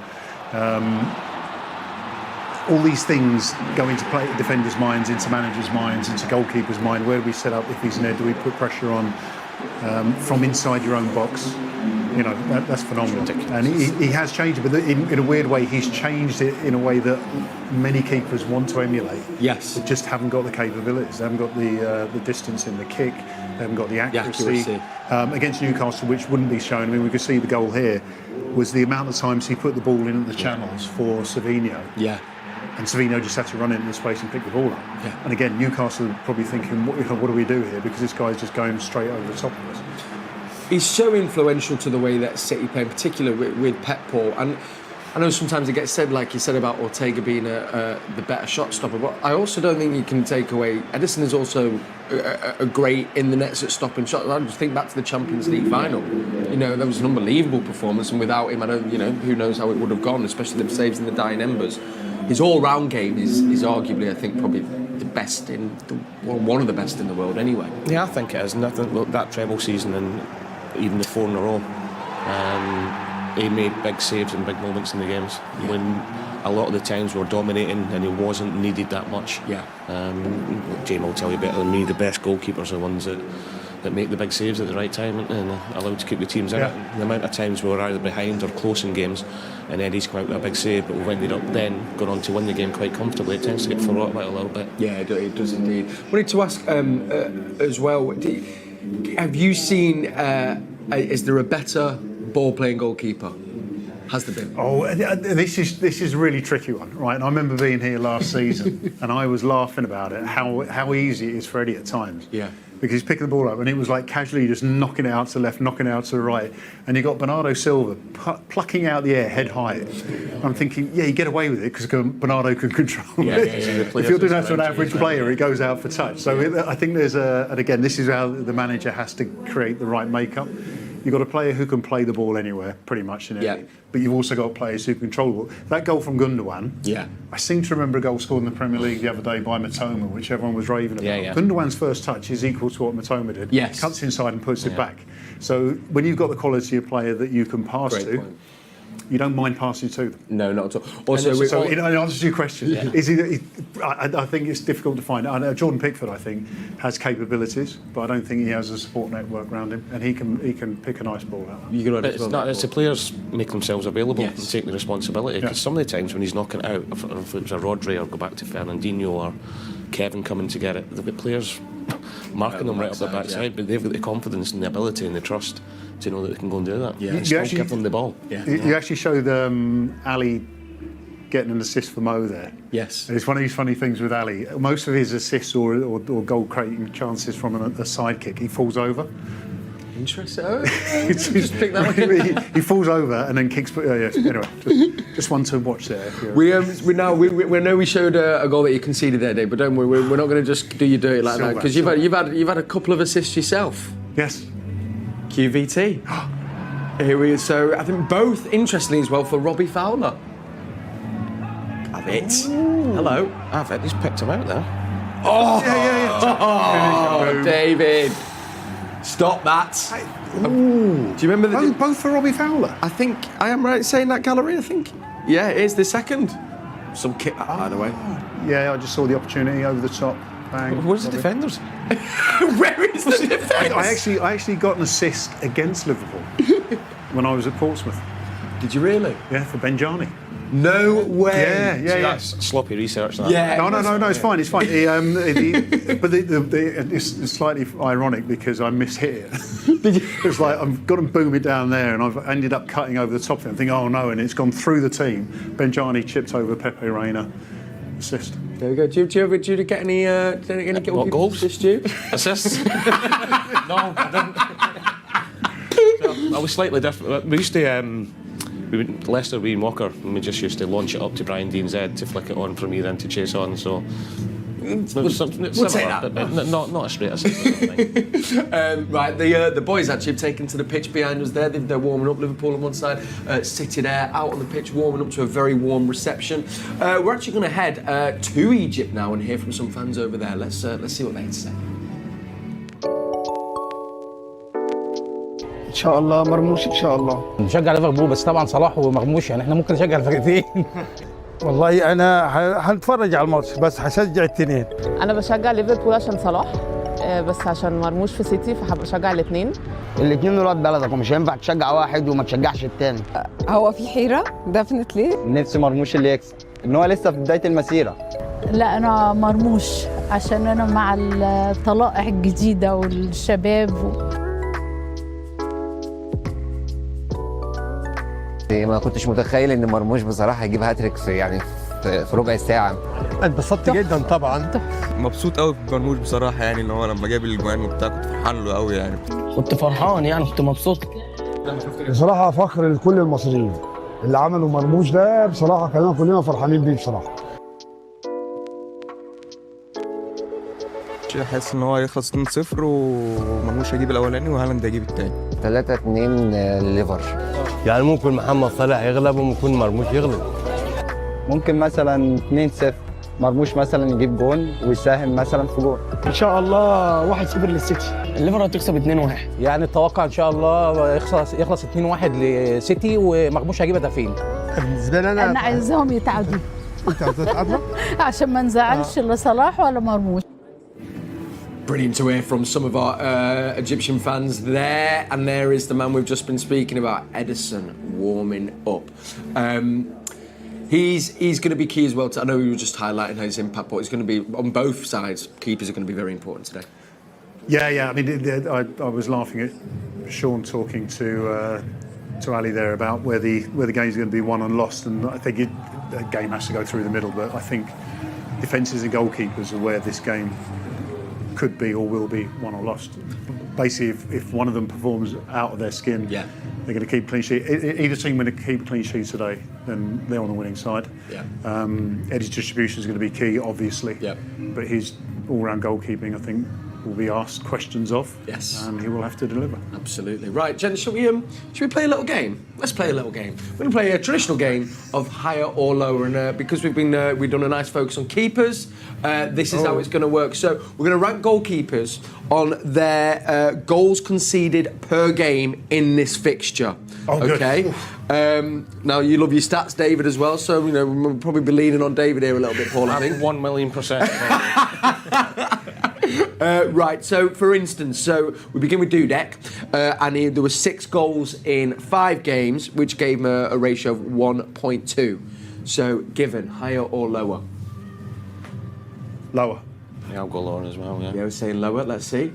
All these things go into defenders' minds, into managers' minds, into goalkeepers' mind. Where do we set up if he's in there? Do we put pressure on from inside your own box? You know, that's phenomenal. And he has changed it, but in a weird way, he's changed it in a way that many keepers want to emulate. Yes. They just haven't got the capabilities. They haven't got the distance in the kick. They haven't got the accuracy. Against Newcastle, which wouldn't be shown. I mean, we could see the goal here was the amount of times he put the ball in at the channels for Savinho. Yeah. And Savinho just had to run into the space and pick the ball up. Yeah. And again, Newcastle are probably thinking, what do we do here? Because this guy's just going straight over the top of us. He's so influential to the way that City play, in particular with Pep Paul. And I know sometimes it gets said, like you said, about Ortega being the better shot stopper, but I also don't think you can take away. Ederson is also a great in the nets at stopping shots. I just think back to the Champions League final. You know, that was an unbelievable performance, and without him, I don't. You know, who knows how it would have gone, especially the saves in the dying embers. His all-round game is arguably, I think, probably the best one of the best in the world, anyway. Yeah, I think it is. Nothing. Look, that treble season and even the 4 in a row. He made big saves and big moments in the games when a lot of the times we were dominating and he wasn't needed that much. Yeah. Jamie will tell you better than me, the best goalkeepers are the ones that make the big saves at the right time and allowed to keep the teams in it. The amount of times we were either behind or close in games and Eddie's come out with a big save, but we've ended up then going on to win the game quite comfortably. It tends to get forgotten about a little bit. Yeah, it does indeed. I wanted to ask as well, have you seen, is there a better ball-playing goalkeeper? Has there been? Oh, this is a really tricky one, right? And I remember being here last season and I was laughing about it, how easy it is for Eddie at times. Yeah. Because he's picking the ball up and it was like casually just knocking it out to the left, knocking it out to the right. And you got Bernardo Silva plucking out the air head high. I'm thinking, yeah, you get away with it because Bernardo can control it. If you're doing that to an average player, it goes out for touch. So I think there's and again, this is how the manager has to create the right makeup. You've got a player who can play the ball anywhere, pretty much in it. But you've also got players who can control the ball. That goal from Gundogan, I seem to remember a goal scored in the Premier League the other day by Matoma, which everyone was raving about. Gundogan's first touch is equal to what Matoma did. Yes. Cuts inside and puts it back. So when you've got the quality of player that you can pass to, you don't mind passing to them. No, not at all. Also, in answer to your question, I think it's difficult to find. I know Jordan Pickford, I think, has capabilities, but I don't think he has a support network around him, and he can pick a nice ball out. It's the players make themselves available and take the responsibility. Because some of the times when he's knocking it out, if it was a Rodri or go back to Fernandinho or Kevin coming to get it, they've got players marking them right up the backside, but they've got the confidence and the ability and the trust to know that they can go and do that. You actually give them the ball. You actually showed Ali getting an assist for Mo there. Yes. And it's one of these funny things with Ali. Most of his assists or goal creating chances from a side kick, he falls over. Interesting. Just pick that one. He falls over and then kicks. Anyway, just one to watch there. We know we showed a goal that you conceded there, Dave, but don't worry, we're not going to just do you dirty like that because you've had a couple of assists yourself. Yes. QVT. Here we are. So I think both interestingly as well for Robbie Fowler. Have it. Hello. Have it. He's picked him out there. Oh, David. Stop that. Do you remember the... Both for Robbie Fowler? I think I am right in saying that, Gallery, I think. Yeah, it is the second. Some kick that, by the way. Yeah, I just saw the opportunity over the top. Bang. Where's the defenders? Where is the defence? I actually got an assist against Liverpool when I was at Portsmouth. Did you really? Yeah, for Benjani. No way. Yeah. That's sloppy research. That. Yeah. No. It's fine. It's fine. But it's slightly ironic because I mishit it. It's like I've got to boom it down there, and I've ended up cutting over the top of it. I'm thinking, oh no, and it's gone through the team. Benjani chipped over Pepe Reina. Assist. There we go. Do you get any goals? Assist you? Assists? No, I didn't. I was slightly different. We used to. Leicester, we and Walker, and we just used to launch it up to Brian Dean's head to flick it on from me then to chase on. So we'll take that. But not a straight assist. Right, the boys actually have taken to the pitch behind us there. They're warming up. Liverpool on one side, City there, out on the pitch, warming up to a very warm reception. We're actually going to head to Egypt now and hear from some fans over there. Let's see what they have to say. ان شاء الله مرموش ان شاء الله. نشجع ليفربول بس طبعا صلاح ومرموش يعني احنا ممكن نشجع الفرقتين. والله انا هنتفرج على الماتش بس هشجع الاثنين. انا بشجع ليفربول عشان صلاح بس عشان مرموش في سيتي فحابب اشجع الاثنين. الاثنين ولاد بلدك ومش هينفع تشجع واحد وما تشجعش الثاني. هو في حيره ديفينتلي. نفسي مرموش اللي يكسب ان هو لسه في بدايه المسيره. لا انا مرموش عشان انا مع الطلائع الجديده والشباب ما كنتش متخيل ان مرموش بصراحه هيجيب هاتريك في ربع ساعه. اتبسطت جدا طبعا. مبسوط قوي بمرموش بصراحه يعني ان هو لما جاب الجوان وبتاع كنت فرحان له قوي يعني. كنت فرحان يعني كنت مبسوط. بصراحه فخر لكل المصريين اللي عملوا مرموش ده بصراحه كلنا فرحانين بيه بصراحه. حاسس ان هو هيخلص 2-0 ومرموش هيجيب الاولاني وهالاند هيجيب الثاني. 3-2 ليفر. يعني ممكن محمد صلاح يغلب وممكن مرموش يغلب. ممكن مثلا 2-0 مرموش مثلا يجيب جون ويساهم مثلا في جون. ان شاء الله 1-0 للسيتي. الليفر هتكسب 2-1. يعني التوقع ان شاء الله يخلص 2-1 لسيتي ومرموش هيجيب هدفين. بالنسبه لي انا عايزاهم يتعادلوا. انت هتتعادلوا؟ عشان ما نزعلش لا صلاح ولا مرموش. Brilliant to hear from some of our Egyptian fans there, and there is the man we've just been speaking about, Edison, warming up. He's going to be key as well. I know we were just highlighting his impact, but he's going to be on both sides. Keepers are going to be very important today. Yeah. I mean, I was laughing at Sean talking to Ali there about where the game's going to be won and lost, and I think the game has to go through the middle. But I think defences and goalkeepers are where this game could be or will be won or lost. Basically, if one of them performs out of their skin, they're going to keep clean sheet. Either team going to keep clean sheet today, then they're on the winning side. Eddie's distribution is going to be key, obviously. But his all-round goalkeeping, I think, will be asked questions of. Yes. And he will have to deliver. Absolutely. Right, gents, should we play a little game? Let's play a little game. We're going to play a traditional game of higher or lower, and because we've done a nice focus on keepers, this is how it's going to work. So we're going to rank goalkeepers on their goals conceded per game in this fixture. Okay. Now you love your stats, David, as well. So we'll probably be leaning on David here a little bit, Paul. I think 1,000,000%. Right, so for instance, we begin with Dudek, and there were 6 goals in 5 games, which gave him a ratio of 1.2. So, given, higher or lower? Lower. Yeah, I'll go lower as well, yeah. Yeah, we're saying lower, let's see.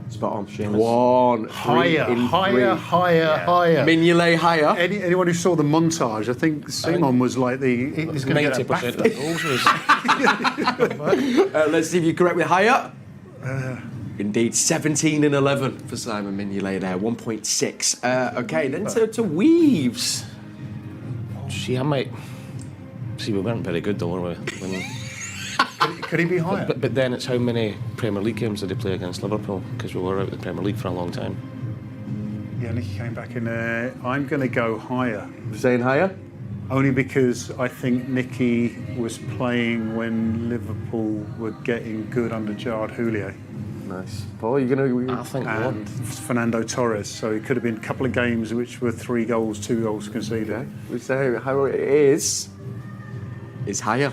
Spot on, Seamus. 1, 3 in 3. Higher. Mignolet higher. Anyone who saw the montage, I think Simon was like he's going to get a 90% of goals was... Let's see if you're correct with higher. Indeed, 17 and 11 for Simon Mignolet there, 1.6. Okay, then to Weaves. See, I might... See, we weren't very good though, were we? Could he be higher? But then it's how many Premier League games did he play against Liverpool? Because we were out of the Premier League for a long time. Yeah, Nicky came back in there. I'm going to go higher. You're saying higher? Only because I think Nicky was playing when Liverpool were getting good under Gerard Houllier. Nice. Paul, you're going to... I think and Fernando Torres. So it could have been a couple of games which were 3 goals, 2 goals conceded. Okay. We say how it is higher.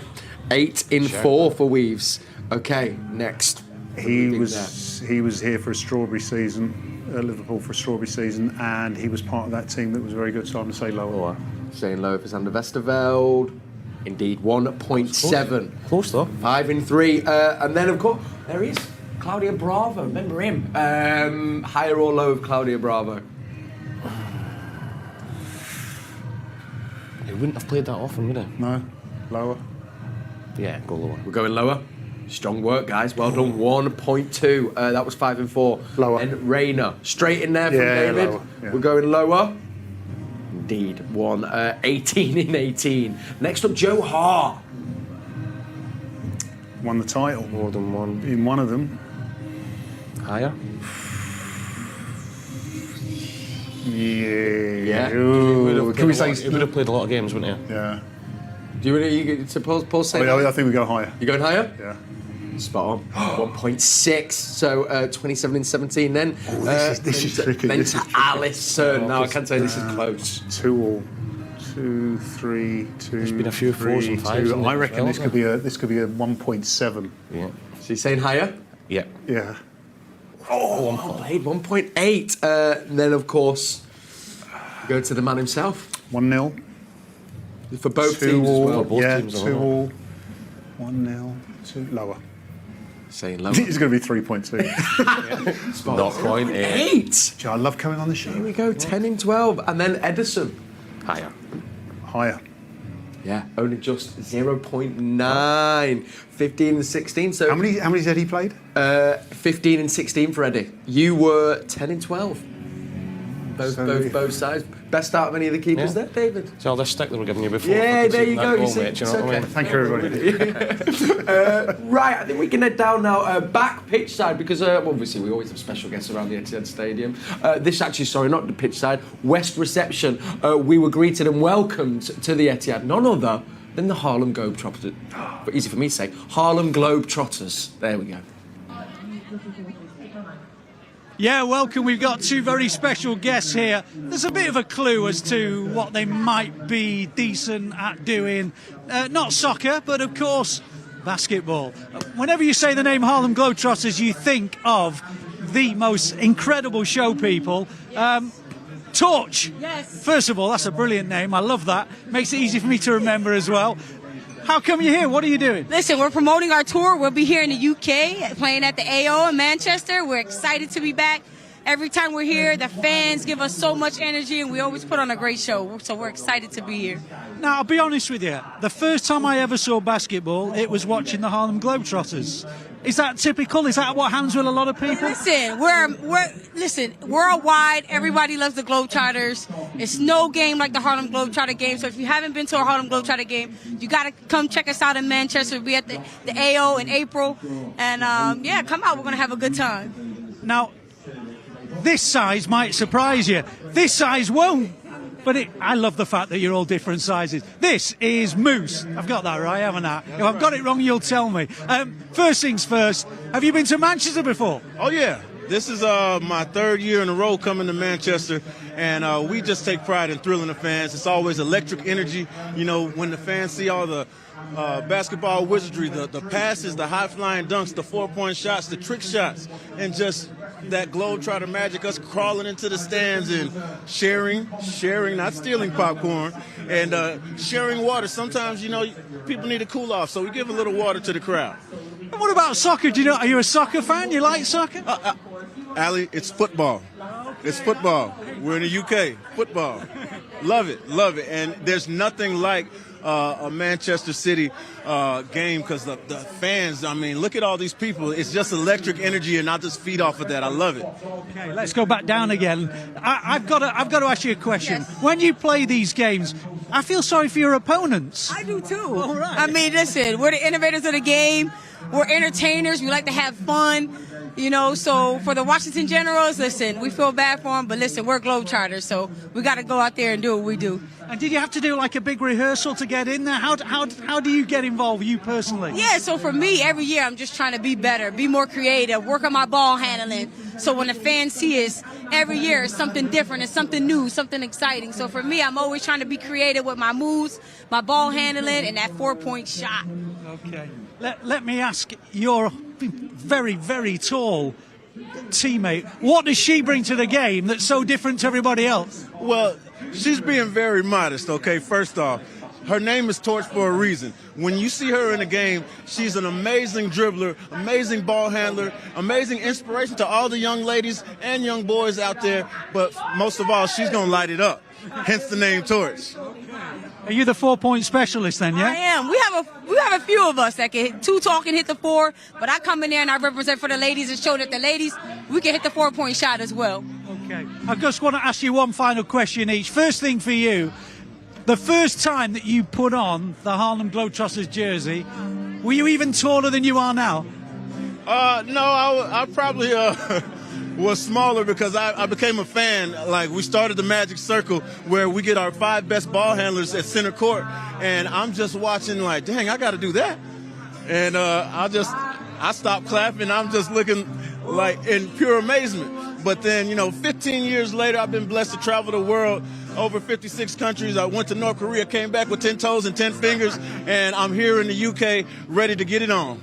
8 in 4 for Weaves. Okay, next. He was here for a strawberry season, at Liverpool for a strawberry season, and he was part of that team that was very good, so I'm going to say lower. Saying lower for Sander Westerveld. Indeed, 1.7. Close though. 5 in 3. And then, of course, there he is. Claudio Bravo. Remember him? Higher or low of Claudio Bravo? He wouldn't have played that often, would he? No, lower. Yeah, go lower. We're going lower. Strong work, guys. Well done. 1.2. That was 5 in 4. Lower. And Reina. Straight in there from David. Lower. Yeah. We're going lower. Indeed. 18 in 18. Next up, Joe Hart. Won the title. More than one. In one of them. Higher? Yeah. Can we say he would have played a lot of games, wouldn't he? Yeah. Do you want to Paul say I think we go higher. You going higher? Yeah. Spot on. 1.6. So 27 in 17 then. This is tricky. Then This to is tricky. Alisson. No, I can't say this is close. 2 all. 2, 3, 2. There's been a few 4s and 5s. 2. I reckon this could be a 1.7. Yeah. So you're saying higher? Yeah. Yeah. Oh, well played. 1.8. And then of course, go to the man himself. 1-0. For both 2 teams all, as well. Both yeah, teams 2 all. 1-0. 2 lower. Saying lower. It's going to be 3.2. Not quite 8. I love coming on the show. Here we go. 10 in 12. And then Edison. Higher. Higher. Yeah, only just 0.9. 15 and 16. So How many's Eddie played? 15 and 16 for Eddie. You were 10 and 12. Both sides. Best out of any of the keepers there, David. See all this stick that we're giving you before? Yeah, there you go. Goal, You see, mate, you know what I mean? Thank you, everybody. Right, I think we can head down now, back pitch side, because obviously we always have special guests around the Etihad Stadium. This actually, sorry, not the pitch side, West reception. We were greeted and welcomed to the Etihad, none other than the Harlem Globetrotters. But easy for me to say, Harlem Globetrotters. There we go. Yeah, welcome. We've got 2 very special guests here. There's a bit of a clue as to what they might be decent at doing. Not soccer, but of course, basketball. Whenever you say the name Harlem Globetrotters, you think of the most incredible show people. Torch. Yes. First of all, that's a brilliant name. I love that. Makes it easy for me to remember as well. How come you're here? What are you doing? Listen, we're promoting our tour. We'll be here in the UK, playing at the AO in Manchester. We're excited to be back. Every time we're here, the fans give us so much energy, and we always put on a great show. So we're excited to be here. Now, I'll be honest with you. The first time I ever saw basketball, it was watching the Harlem Globetrotters. Is that typical? Is that what happens with a lot of people? Listen, we're worldwide. Everybody loves the Globetrotters. It's no game like the Harlem Globetrotter game. So if you haven't been to a Harlem Globetrotter game, you got to come check us out in Manchester. We'll be at the AO in April. And, yeah, come out. We're going to have a good time. Now, this size might surprise you. This size won't. But I love the fact that you're all different sizes. This is Moose. I've got that right, haven't I? If I've got it wrong, you'll tell me. First things first, have you been to Manchester before? Oh, yeah. This is my 3rd year in a row coming to Manchester, and we just take pride in thrilling the fans. It's always electric energy. You know, when the fans see all the basketball wizardry, the passes, the high-flying dunks, the 4-point shots, the trick shots, and just that Globetrotter magic, us crawling into the stands and sharing, not stealing popcorn, and sharing water. Sometimes, you know, people need to cool off, so we give a little water to the crowd. And what about soccer? Are you a soccer fan? You like soccer? Ali, it's football. It's football. We're in the UK. Football. Love it. And there's nothing like a Manchester City game, because the fans, I mean, look at all these people. It's just electric energy, and I'll just feed off of that. I love it. Okay, let's go back down again. I've got to ask you a question. Yes. When you play these games, I feel sorry for your opponents. I do too. All right. I mean, listen, we're the innovators of the game. We're entertainers. We like to have fun. You know, so for the Washington Generals, listen, we feel bad for them, but listen, we're Globetrotters, so we got to go out there and do what we do. And did you have to do like a big rehearsal to get in there? How do you get involved, you personally? Yeah, so for me, every year I'm just trying to be better, be more creative, work on my ball handling. So when the fans see us, every year it's something different, it's something new, something exciting. So for me, I'm always trying to be creative with my moves, my ball handling, and that 4-point shot. Okay. Let me ask your very, very tall teammate, what does she bring to the game that's so different to everybody else? Well, she's being very modest, okay, first off. Her name is Torch for a reason. When you see her in the game, she's an amazing dribbler, amazing ball handler, amazing inspiration to all the young ladies and young boys out there. But most of all, she's going to light it up, hence the name Torch. Are you the 4-point specialist then, yeah? I am. We have a few of us that can hit, too tall can hit the 4, but I come in there and I represent for the ladies and show that the ladies, we can hit the 4-point shot as well. Okay. I just want to ask you one final question each. First thing for you, the first time that you put on the Harlem Globetrotters jersey, were you even taller than you are now? No, I probably was smaller because I became a fan. Like, we started the Magic Circle where we get our 5 best ball handlers at center court, and I'm just watching like, dang, I got to do that. And I stopped clapping. I'm just looking like in pure amazement. But then, 15 years later, I've been blessed to travel the world, over 56 countries. I went to North Korea, came back with 10 toes and 10 fingers, and I'm here in the UK ready to get it on.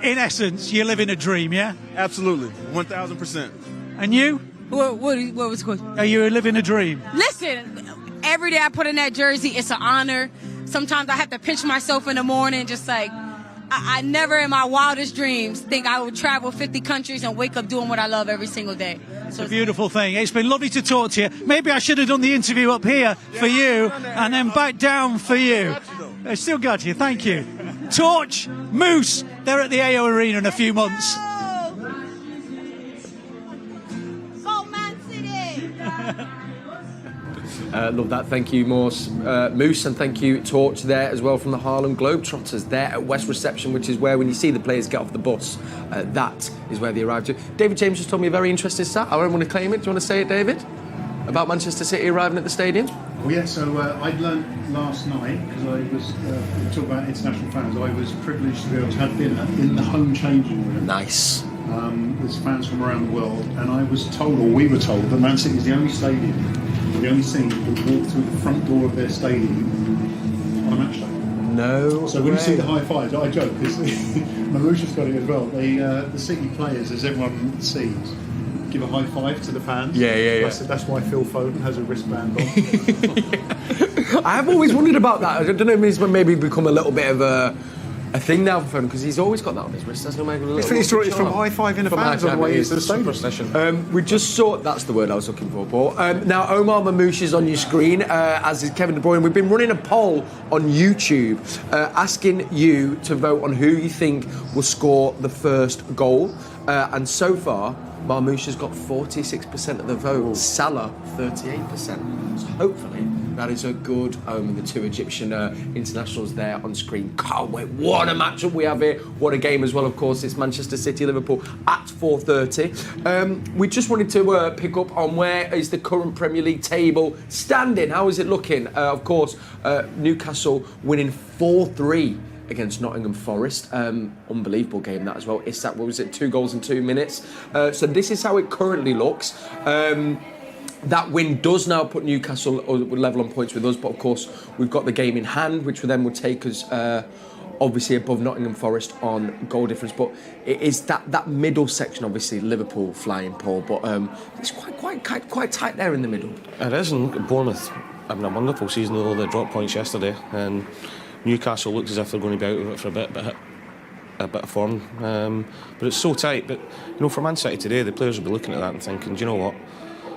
In essence, you're living a dream, yeah? Absolutely, 1,000%. And you? What was good? Are you living a dream? Listen, every day I put in that jersey, it's an honor. Sometimes I have to pinch myself in the morning, just like, I never in my wildest dreams think I would travel 50 countries and wake up doing what I love every single day. It's a beautiful thing. It's been lovely to talk to you. Maybe I should have done the interview up here for you and then back down for you. I still got you. Thank you. Torch, Moose, they're at the AO Arena in a few months. Love that. Thank you, Moose, and thank you, Torch, there as well from the Harlem Globetrotters. There at West Reception, which is where, when you see the players get off the bus, that is where they arrive to. David James just told me a very interesting stat. I don't want to claim it. Do you want to say it, David? About Manchester City arriving at the stadium? Well, yeah, so I'd learnt last night, because I was, talk about international fans, I was privileged to be able to have dinner in the home changing room. Nice. There's fans from around the world, and I was told, or we were told, that Man City is the only stadium, the only team that walk through the front door of their stadium on a match day. No. So when you see the high fives, I joke, because Marusha's got it as well. The City players, as everyone sees, give a high five to the fans. Yeah. That's why Phil Foden has a wristband on. I have always wondered about that. I don't know if it's maybe become a little bit of a thing now for Foden, because he's always got that on his wrist. That's not maybe a little. It's from high fiving the fans on the way into the stadium. We just saw, that's the word I was looking for, Paul. Now, Omar Mamouche is on your screen, as is Kevin De Bruyne. We've been running a poll on YouTube asking you to vote on who you think will score the first goal. And so far, Marmouche has got 46% of the vote. Salah, 38%. So hopefully that is a good omen. The two Egyptian internationals there on screen. Can't wait. What a matchup we have here. What a game as well, of course. It's Manchester City, Liverpool at 4:30. We just wanted to pick up on where is the current Premier League table standing. How is it looking? Of course, Newcastle winning 4-3 against Nottingham Forest. Unbelievable game that as well. Isak, what was it, 2 goals in 2 minutes? So this is how it currently looks. That win does now put Newcastle level on points with us, but of course we've got the game in hand, which then will take us obviously above Nottingham Forest on goal difference. But it is that middle section, obviously Liverpool flying, Paul, but it's quite tight there in the middle. It is, and Bournemouth having a wonderful season, although they dropped points yesterday, and Newcastle looked as if they're going to be out of it for a bit of form, but it's so tight. But for Man City today, the players will be looking at that and thinking, do you know what?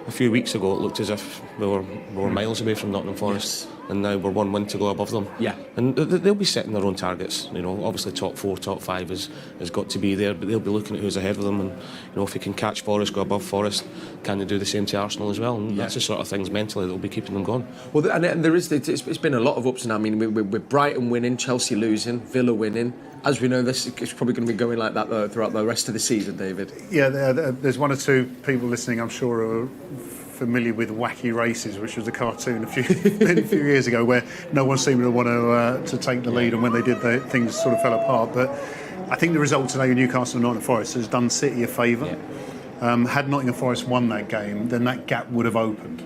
A few weeks ago, it looked as if we were miles away from Nottingham Forest. and now we're 1 win to go above them. Yeah. And they'll be setting their own targets. You know, obviously top 4, top 5 has got to be there, but they'll be looking at who's ahead of them. And you know, if we can catch Forest, go above Forest, can they do the same to Arsenal as well? And that's the sort of things mentally that will be keeping them going. Well, and there is. It's been a lot of ups and downs. I mean, with Brighton winning, Chelsea losing, Villa winning. As we know, this is probably going to be going like that throughout the rest of the season, David. Yeah, there's 1 or 2 people listening, I'm sure, who are familiar with Wacky Races, which was a cartoon a few years ago, where no one seemed to want to take the lead, and when they did, things sort of fell apart. But I think the result today with Newcastle and Nottingham Forest has done City a favour. Yeah. Had Nottingham Forest won that game, then that gap would have opened.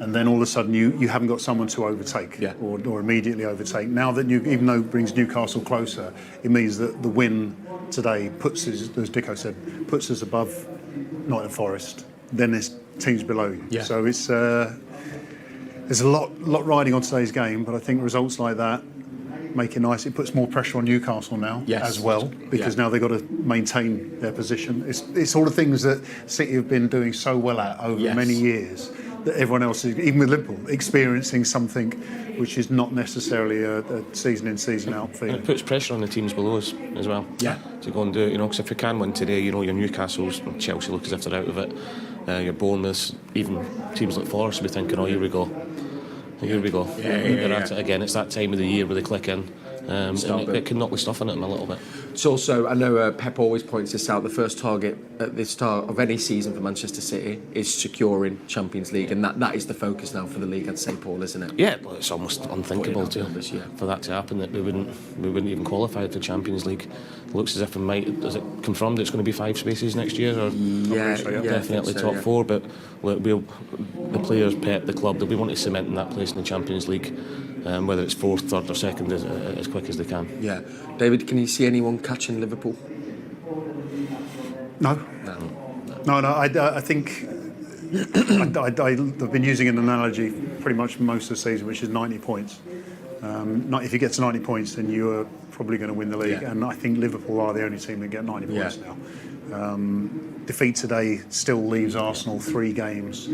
And then all of a sudden you haven't got someone to overtake or immediately overtake. Now that even though it brings Newcastle closer, it means that the win today puts us, as Dickov said, puts us above Nottingham Forest. Then there's teams below you. Yeah. So it's there's a lot riding on today's game, but I think results like that make it nice. It puts more pressure on Newcastle now as well, because now they've got to maintain their position. It's all the things that City have been doing so well at over many years, that everyone else is, even with Liverpool, experiencing something which is not necessarily a season in, season out feeling. And it puts pressure on the teams below us as well. Yeah. To go and do it, you know, because if we can win today, you know, your Newcastle's, Chelsea look as if they're out of it. Your Bournemouth, even teams like Forest will be thinking, oh, here we go. Here we go. They're at it again. It's that time of the year where they click in. And it can knock the stuff in it a little bit. It's also, I know Pep always points this out, the first target at the start of any season for Manchester City is securing Champions League, and that is the focus now for the league, I'd say, Paul, isn't it? Yeah, well, it's almost unthinkable for that to happen, that we wouldn't even qualify for Champions League. It looks as if we might. Is it confirmed it's going to be 5 spaces next year? Or definitely top 4, but the players, Pep, the club, they'll be wanting to cement in that place in the Champions League. Whether it's 4th, 3rd or 2nd as quick as they can. Yeah. David, can you see anyone catching Liverpool? No. I think I've been using an analogy pretty much most of the season, which is 90 points. If you get to 90 points, then you are probably going to win the league. And I think Liverpool are the only team that get 90 points now. Defeat today still leaves Arsenal 3 games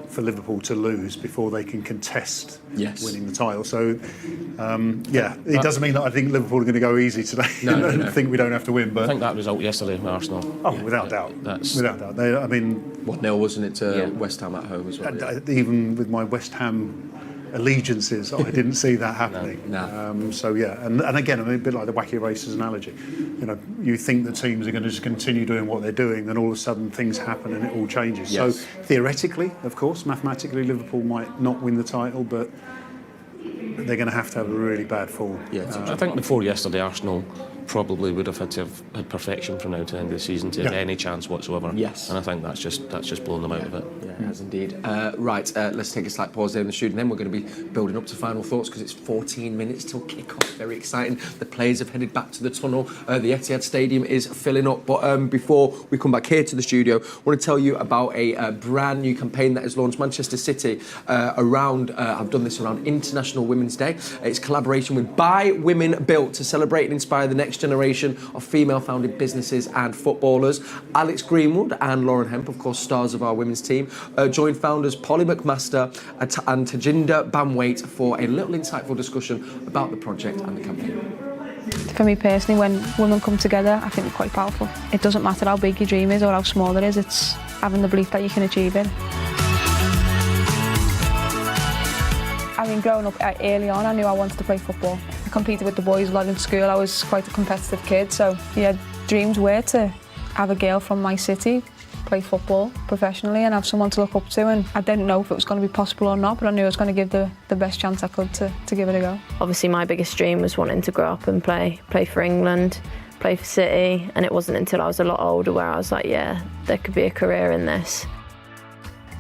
for Liverpool to lose before they can contest winning the title. So, it doesn't mean that I think Liverpool are going to go easy today. I think we don't have to win. But I think that result yesterday with Arsenal. Oh, without doubt. Without doubt. 1-0, wasn't it, to West Ham at home as well? Even with my West Ham allegiances, I didn't see that happening. And again, a bit like the Wacky Races analogy. You know, you think the teams are going to just continue doing what they're doing, then all of a sudden things happen and it all changes. So theoretically, of course, mathematically, Liverpool might not win the title, but they're going to have a really bad fall. I think before yesterday, Arsenal probably would have had to have had perfection from now to the end of the season to have any chance whatsoever. Yes. And I think that's just blown them out of it. Yeah, it has indeed. Let's take a slight pause there in the studio, and then we're going to be building up to final thoughts, because it's 14 minutes till kick-off. Very exciting. The players have headed back to the tunnel. The Etihad Stadium is filling up. But before we come back here to the studio, I want to tell you about a brand new campaign that has launched Manchester City around, I've done this around International Women's Day. It's collaboration with By Women Built to celebrate and inspire the next generation of female-founded businesses and footballers. Alex Greenwood and Lauren Hemp, of course, stars of our women's team, joined founders Polly McMaster and Tajinder Bamwaite for a little insightful discussion about the project and the campaign. For me personally, when women come together, I think they're quite powerful. It doesn't matter how big your dream is or how small it is, it's having the belief that you can achieve it. I mean, growing up early on, I knew I wanted to play football. I competed with the boys a lot in school. I was quite a competitive kid, so dreams were to have a girl from my city play football professionally and have someone to look up to. And I didn't know if it was going to be possible or not, but I knew I was going to give the best chance I could to give it a go. Obviously, my biggest dream was wanting to grow up and play for England, play for City, and it wasn't until I was a lot older where I was like, there could be a career in this.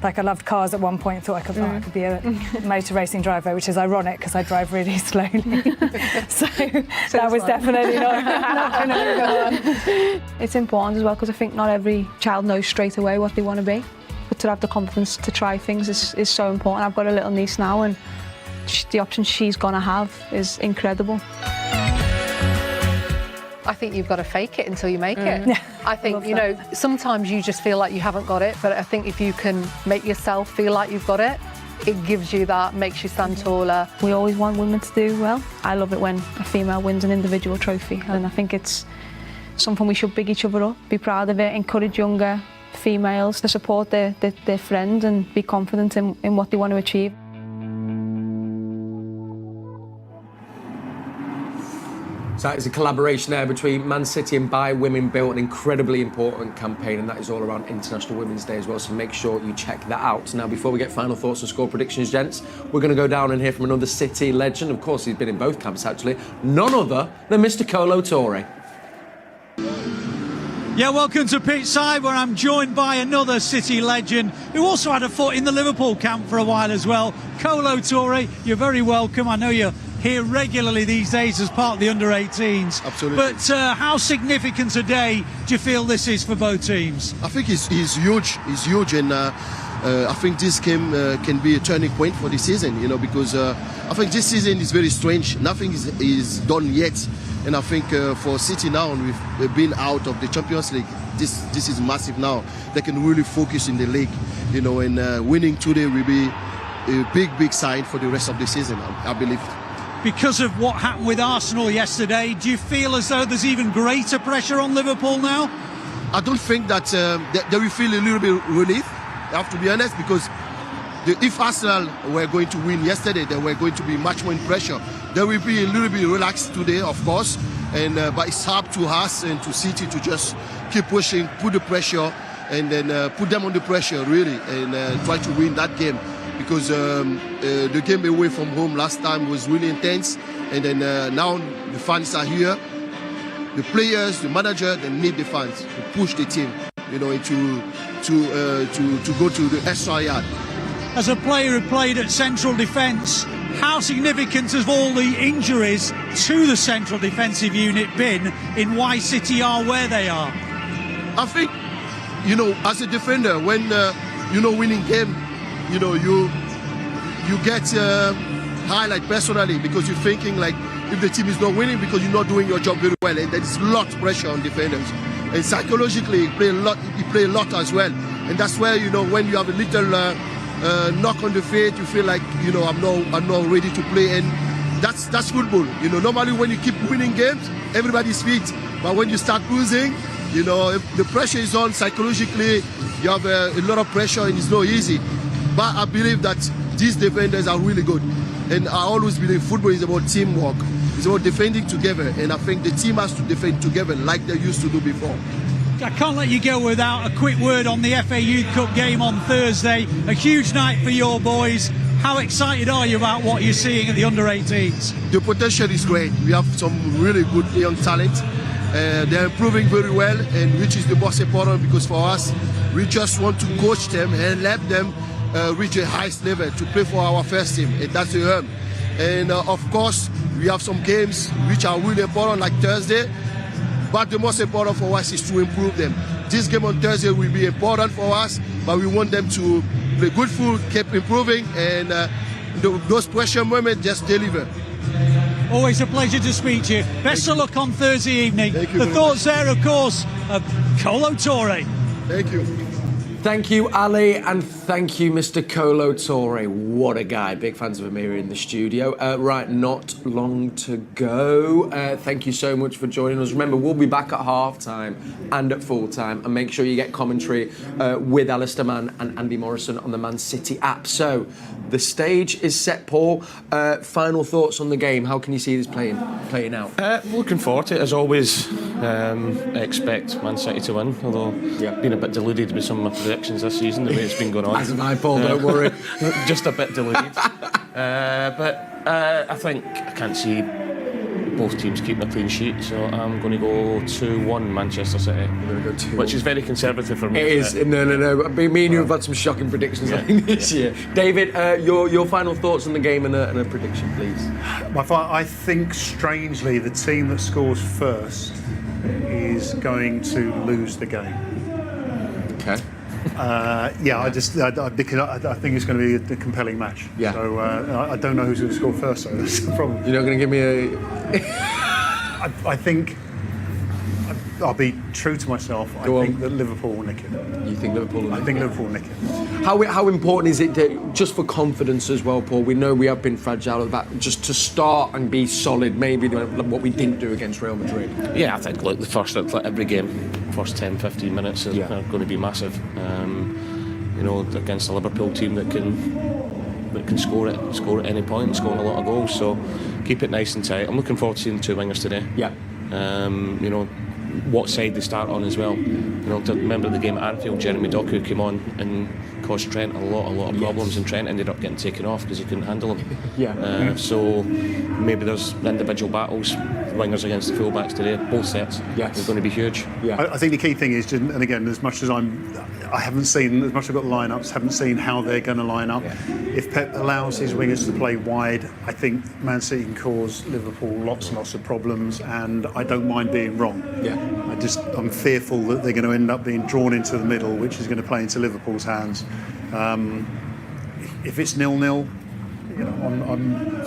Like, I loved cars at one point, thought I could be a motor racing driver, which is ironic because I drive really slowly. so that was definitely not going to go on. It's important as well, because I think not every child knows straight away what they want to be. But to have the confidence to try things is so important. I've got a little niece now, and the options she's going to have is incredible. I think you've got to fake it until you make it. Yeah. I think, sometimes you just feel like you haven't got it, but I think if you can make yourself feel like you've got it, it gives you that, makes you stand taller. We always want women to do well. I love it when a female wins an individual trophy, and I think it's something we should big each other up, be proud of it, encourage younger females to support their friends and be confident in what they want to achieve. So that is a collaboration there between Man City and Buy Women Built, an incredibly important campaign, and that is all around International Women's Day as well, so make sure you check that out. Now, before we get final thoughts and score predictions, gents, we're going to go down and hear from another City legend. Of course, he's been in both camps, actually. None other than Mr. Colo Torre. Yeah, welcome to Pitchside, where I'm joined by another City legend who also had a foot in the Liverpool camp for a while as well. Colo Torre, you're very welcome. I know you're here regularly these days as part of the under-18s. Absolutely. But how significant a day do you feel this is for both teams? I think it's huge. It's huge, and I think this game can be a turning point for the season, you know, because I think this season is very strange. Nothing is done yet. And I think for City now, we've been out of the Champions League. This is massive now. They can really focus in the league, you know, and winning today will be a big sign for the rest of the season, I believe. Because of what happened with Arsenal yesterday, do you feel as though there's even greater pressure on Liverpool now? I don't think that they will feel a little bit relief, I have to be honest, because if Arsenal were going to win yesterday, they were going to be much more in pressure. They will be a little bit relaxed today, of course, and but it's up to us and to City to just keep pushing, put the pressure, and then put them on the pressure, really, and try to win that game. Because the game away from home last time was really intense, and then now the fans are here. The players, the manager, they need the fans to push the team, you know, to go to the extra yard. As a player who played at central defence, how significant have all the injuries to the central defensive unit been in why City are where they are? I think, you know, as a defender, when you know, winning game, you know, you get highlight personally, because you're thinking like, if the team is not winning because you're not doing your job very well, and there's a lot of pressure on defenders, and psychologically you play a lot as well, and that's where, you know, when you have a little knock on the feet, you feel like, you know, I'm not ready to play, and that's football. You know, normally when you keep winning games, everybody's fit, but when you start losing, you know, if the pressure is on psychologically, you have a lot of pressure, and it's not easy. But I believe that these defenders are really good. And I always believe football is about teamwork. It's about defending together. And I think the team has to defend together like they used to do before. I can't let you go without a quick word on the FA Youth Cup game on Thursday. A huge night for your boys. How excited are you about what you're seeing at the under-18s? The potential is great. We have some really good young talent. They're improving very well, and which is the most important, because for us, we just want to coach them and let them reach the highest level to play for our first team, and that's the aim. And of course, we have some games which are really important, like Thursday, but the most important for us is to improve them. This game on Thursday will be important for us, but we want them to play good food, keep improving, and those pressure moments just deliver. Always a pleasure to speak to you. Best of luck on Thursday evening. The thoughts there, of course, of Colo Torre. Thank you. Thank you, Ali, and thank you, Mr. Colo Torre. What a guy. Big fans of him here in the studio. Right, not long to go. Thank you so much for joining us. Remember, we'll be back at half-time and at full-time, and make sure you get commentary with Alistair Mann and Andy Morrison on the Man City app. So, the stage is set, Paul. Final thoughts on the game. How can you see this playing out? Looking forward to it, as always. I expect Man City to win, although been a bit deluded with some of my predictions this season, the way it's been going on. As have I, Paul, don't worry. Just a bit deluded. But I think I can't see both teams keeping a clean sheet, so I'm going to go 2-1 Manchester City. I'm going to go 2-1. Which is very conservative for me. It is. No. Me and you have had some shocking predictions this year. David, your final thoughts on the game and a prediction, please. I think, strangely, the team that scores first is going to lose the game. Okay. because I think it's going to be a compelling match. Yeah. So I don't know who's going to score first, though. That's the problem. You're not going to give me a... I think I'll be true to myself. I think that Liverpool will nick it. You think Liverpool will nick it? I think Liverpool will nick it. How important is it that, just for confidence as well, Paul? We know we have been fragile at the back. Just to start and be solid, maybe what we didn't do against Real Madrid. Yeah, I think the first every game, first 10-15 minutes are going to be massive. Against a Liverpool team that can score at any point and score a lot of goals. So keep it nice and tight. I'm looking forward to seeing the two wingers today. Yeah. What side they start on as well. To remember the game at Anfield, Jeremy Doku came on and caused Trent a lot of problems, and Trent ended up getting taken off because he couldn't handle him. Yeah. So maybe there's individual battles, wingers against the fullbacks today, both sets. Yes. They're going to be huge. Yeah. I think the key thing is, and again, as much as I haven't seen, as much as I've got the lineups, haven't seen how they're going to line up. Yeah. If Pep allows his wingers to play wide, I think Man City can cause Liverpool lots and lots of problems, and I don't mind being wrong. Yeah. I'm fearful that they're going to end up being drawn into the middle, which is going to play into Liverpool's hands. If it's 0-0,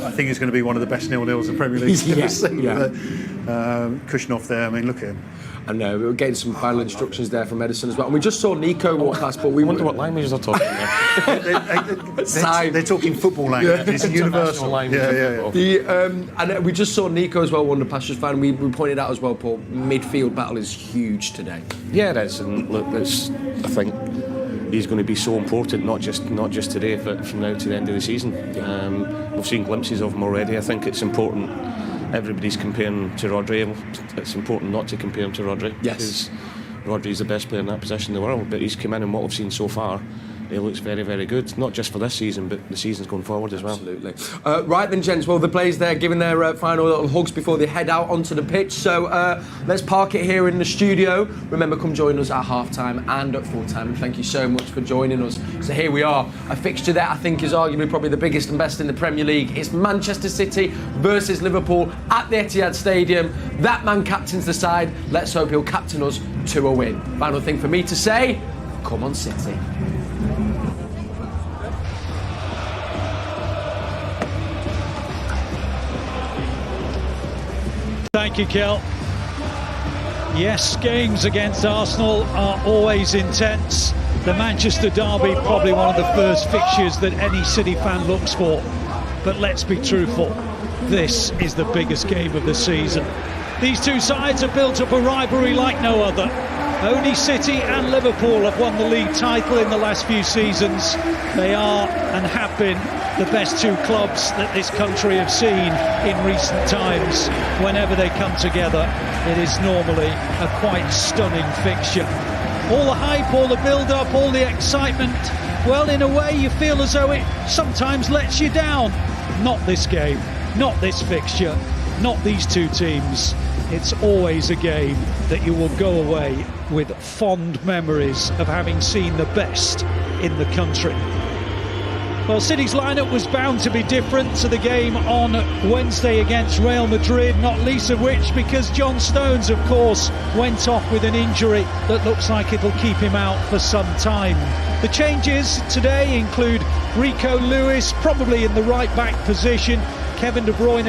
I think it's going to be one of the best 0-0s the Premier League's ever seen. Yeah. But cushion off there. I mean, look at him. I know, we were getting some final instructions there from Edison as well. And we just saw Nico walk past, but we wonder what languages they're talking about. They're talking football language. Yeah. It's universal. And we just saw Nico as well wander past us. We pointed out as well, Paul, midfield battle is huge today. Yeah, it is. And look, I think he's going to be so important, not just today, but from now to the end of the season. We've seen glimpses of him already. I think it's important. Everybody's comparing to Rodri. It's important not to compare him to Rodri. Yes. Because Rodri's the best player in that position in the world, but he's come in and what we've seen so far, he looks very, very good. Not just for this season, but the season's going forward as well. Absolutely. Right then, gents. Well, the players there giving their final little hugs before they head out onto the pitch. So let's park it here in the studio. Remember, come join us at half-time and at full-time. And thank you so much for joining us. So here we are. A fixture that I think is arguably probably the biggest and best in the Premier League. It's Manchester City versus Liverpool at the Etihad Stadium. That man captains the side. Let's hope he'll captain us to a win. Final thing for me to say, come on, City. Thank you, Kel. Yes, games against Arsenal are always intense. The Manchester derby, probably one of the first fixtures that any City fan looks for. But let's be truthful, this is the biggest game of the season. These two sides have built up a rivalry like no other. Only City and Liverpool have won the league title in the last few seasons. They are and have been the best two clubs that this country have seen in recent times. Whenever they come together, it is normally a quite stunning fixture. All the hype, all the build-up, all the excitement, well, in a way you feel as though it sometimes lets you down. Not this game, not this fixture, not these two teams. It's always a game that you will go away with fond memories of having seen the best in the country. Well, City's lineup was bound to be different to the game on Wednesday against Real Madrid, not least of which because John Stones, of course, went off with an injury that looks like it'll keep him out for some time. The changes today include Rico Lewis, probably in the right-back position, Kevin De Bruyne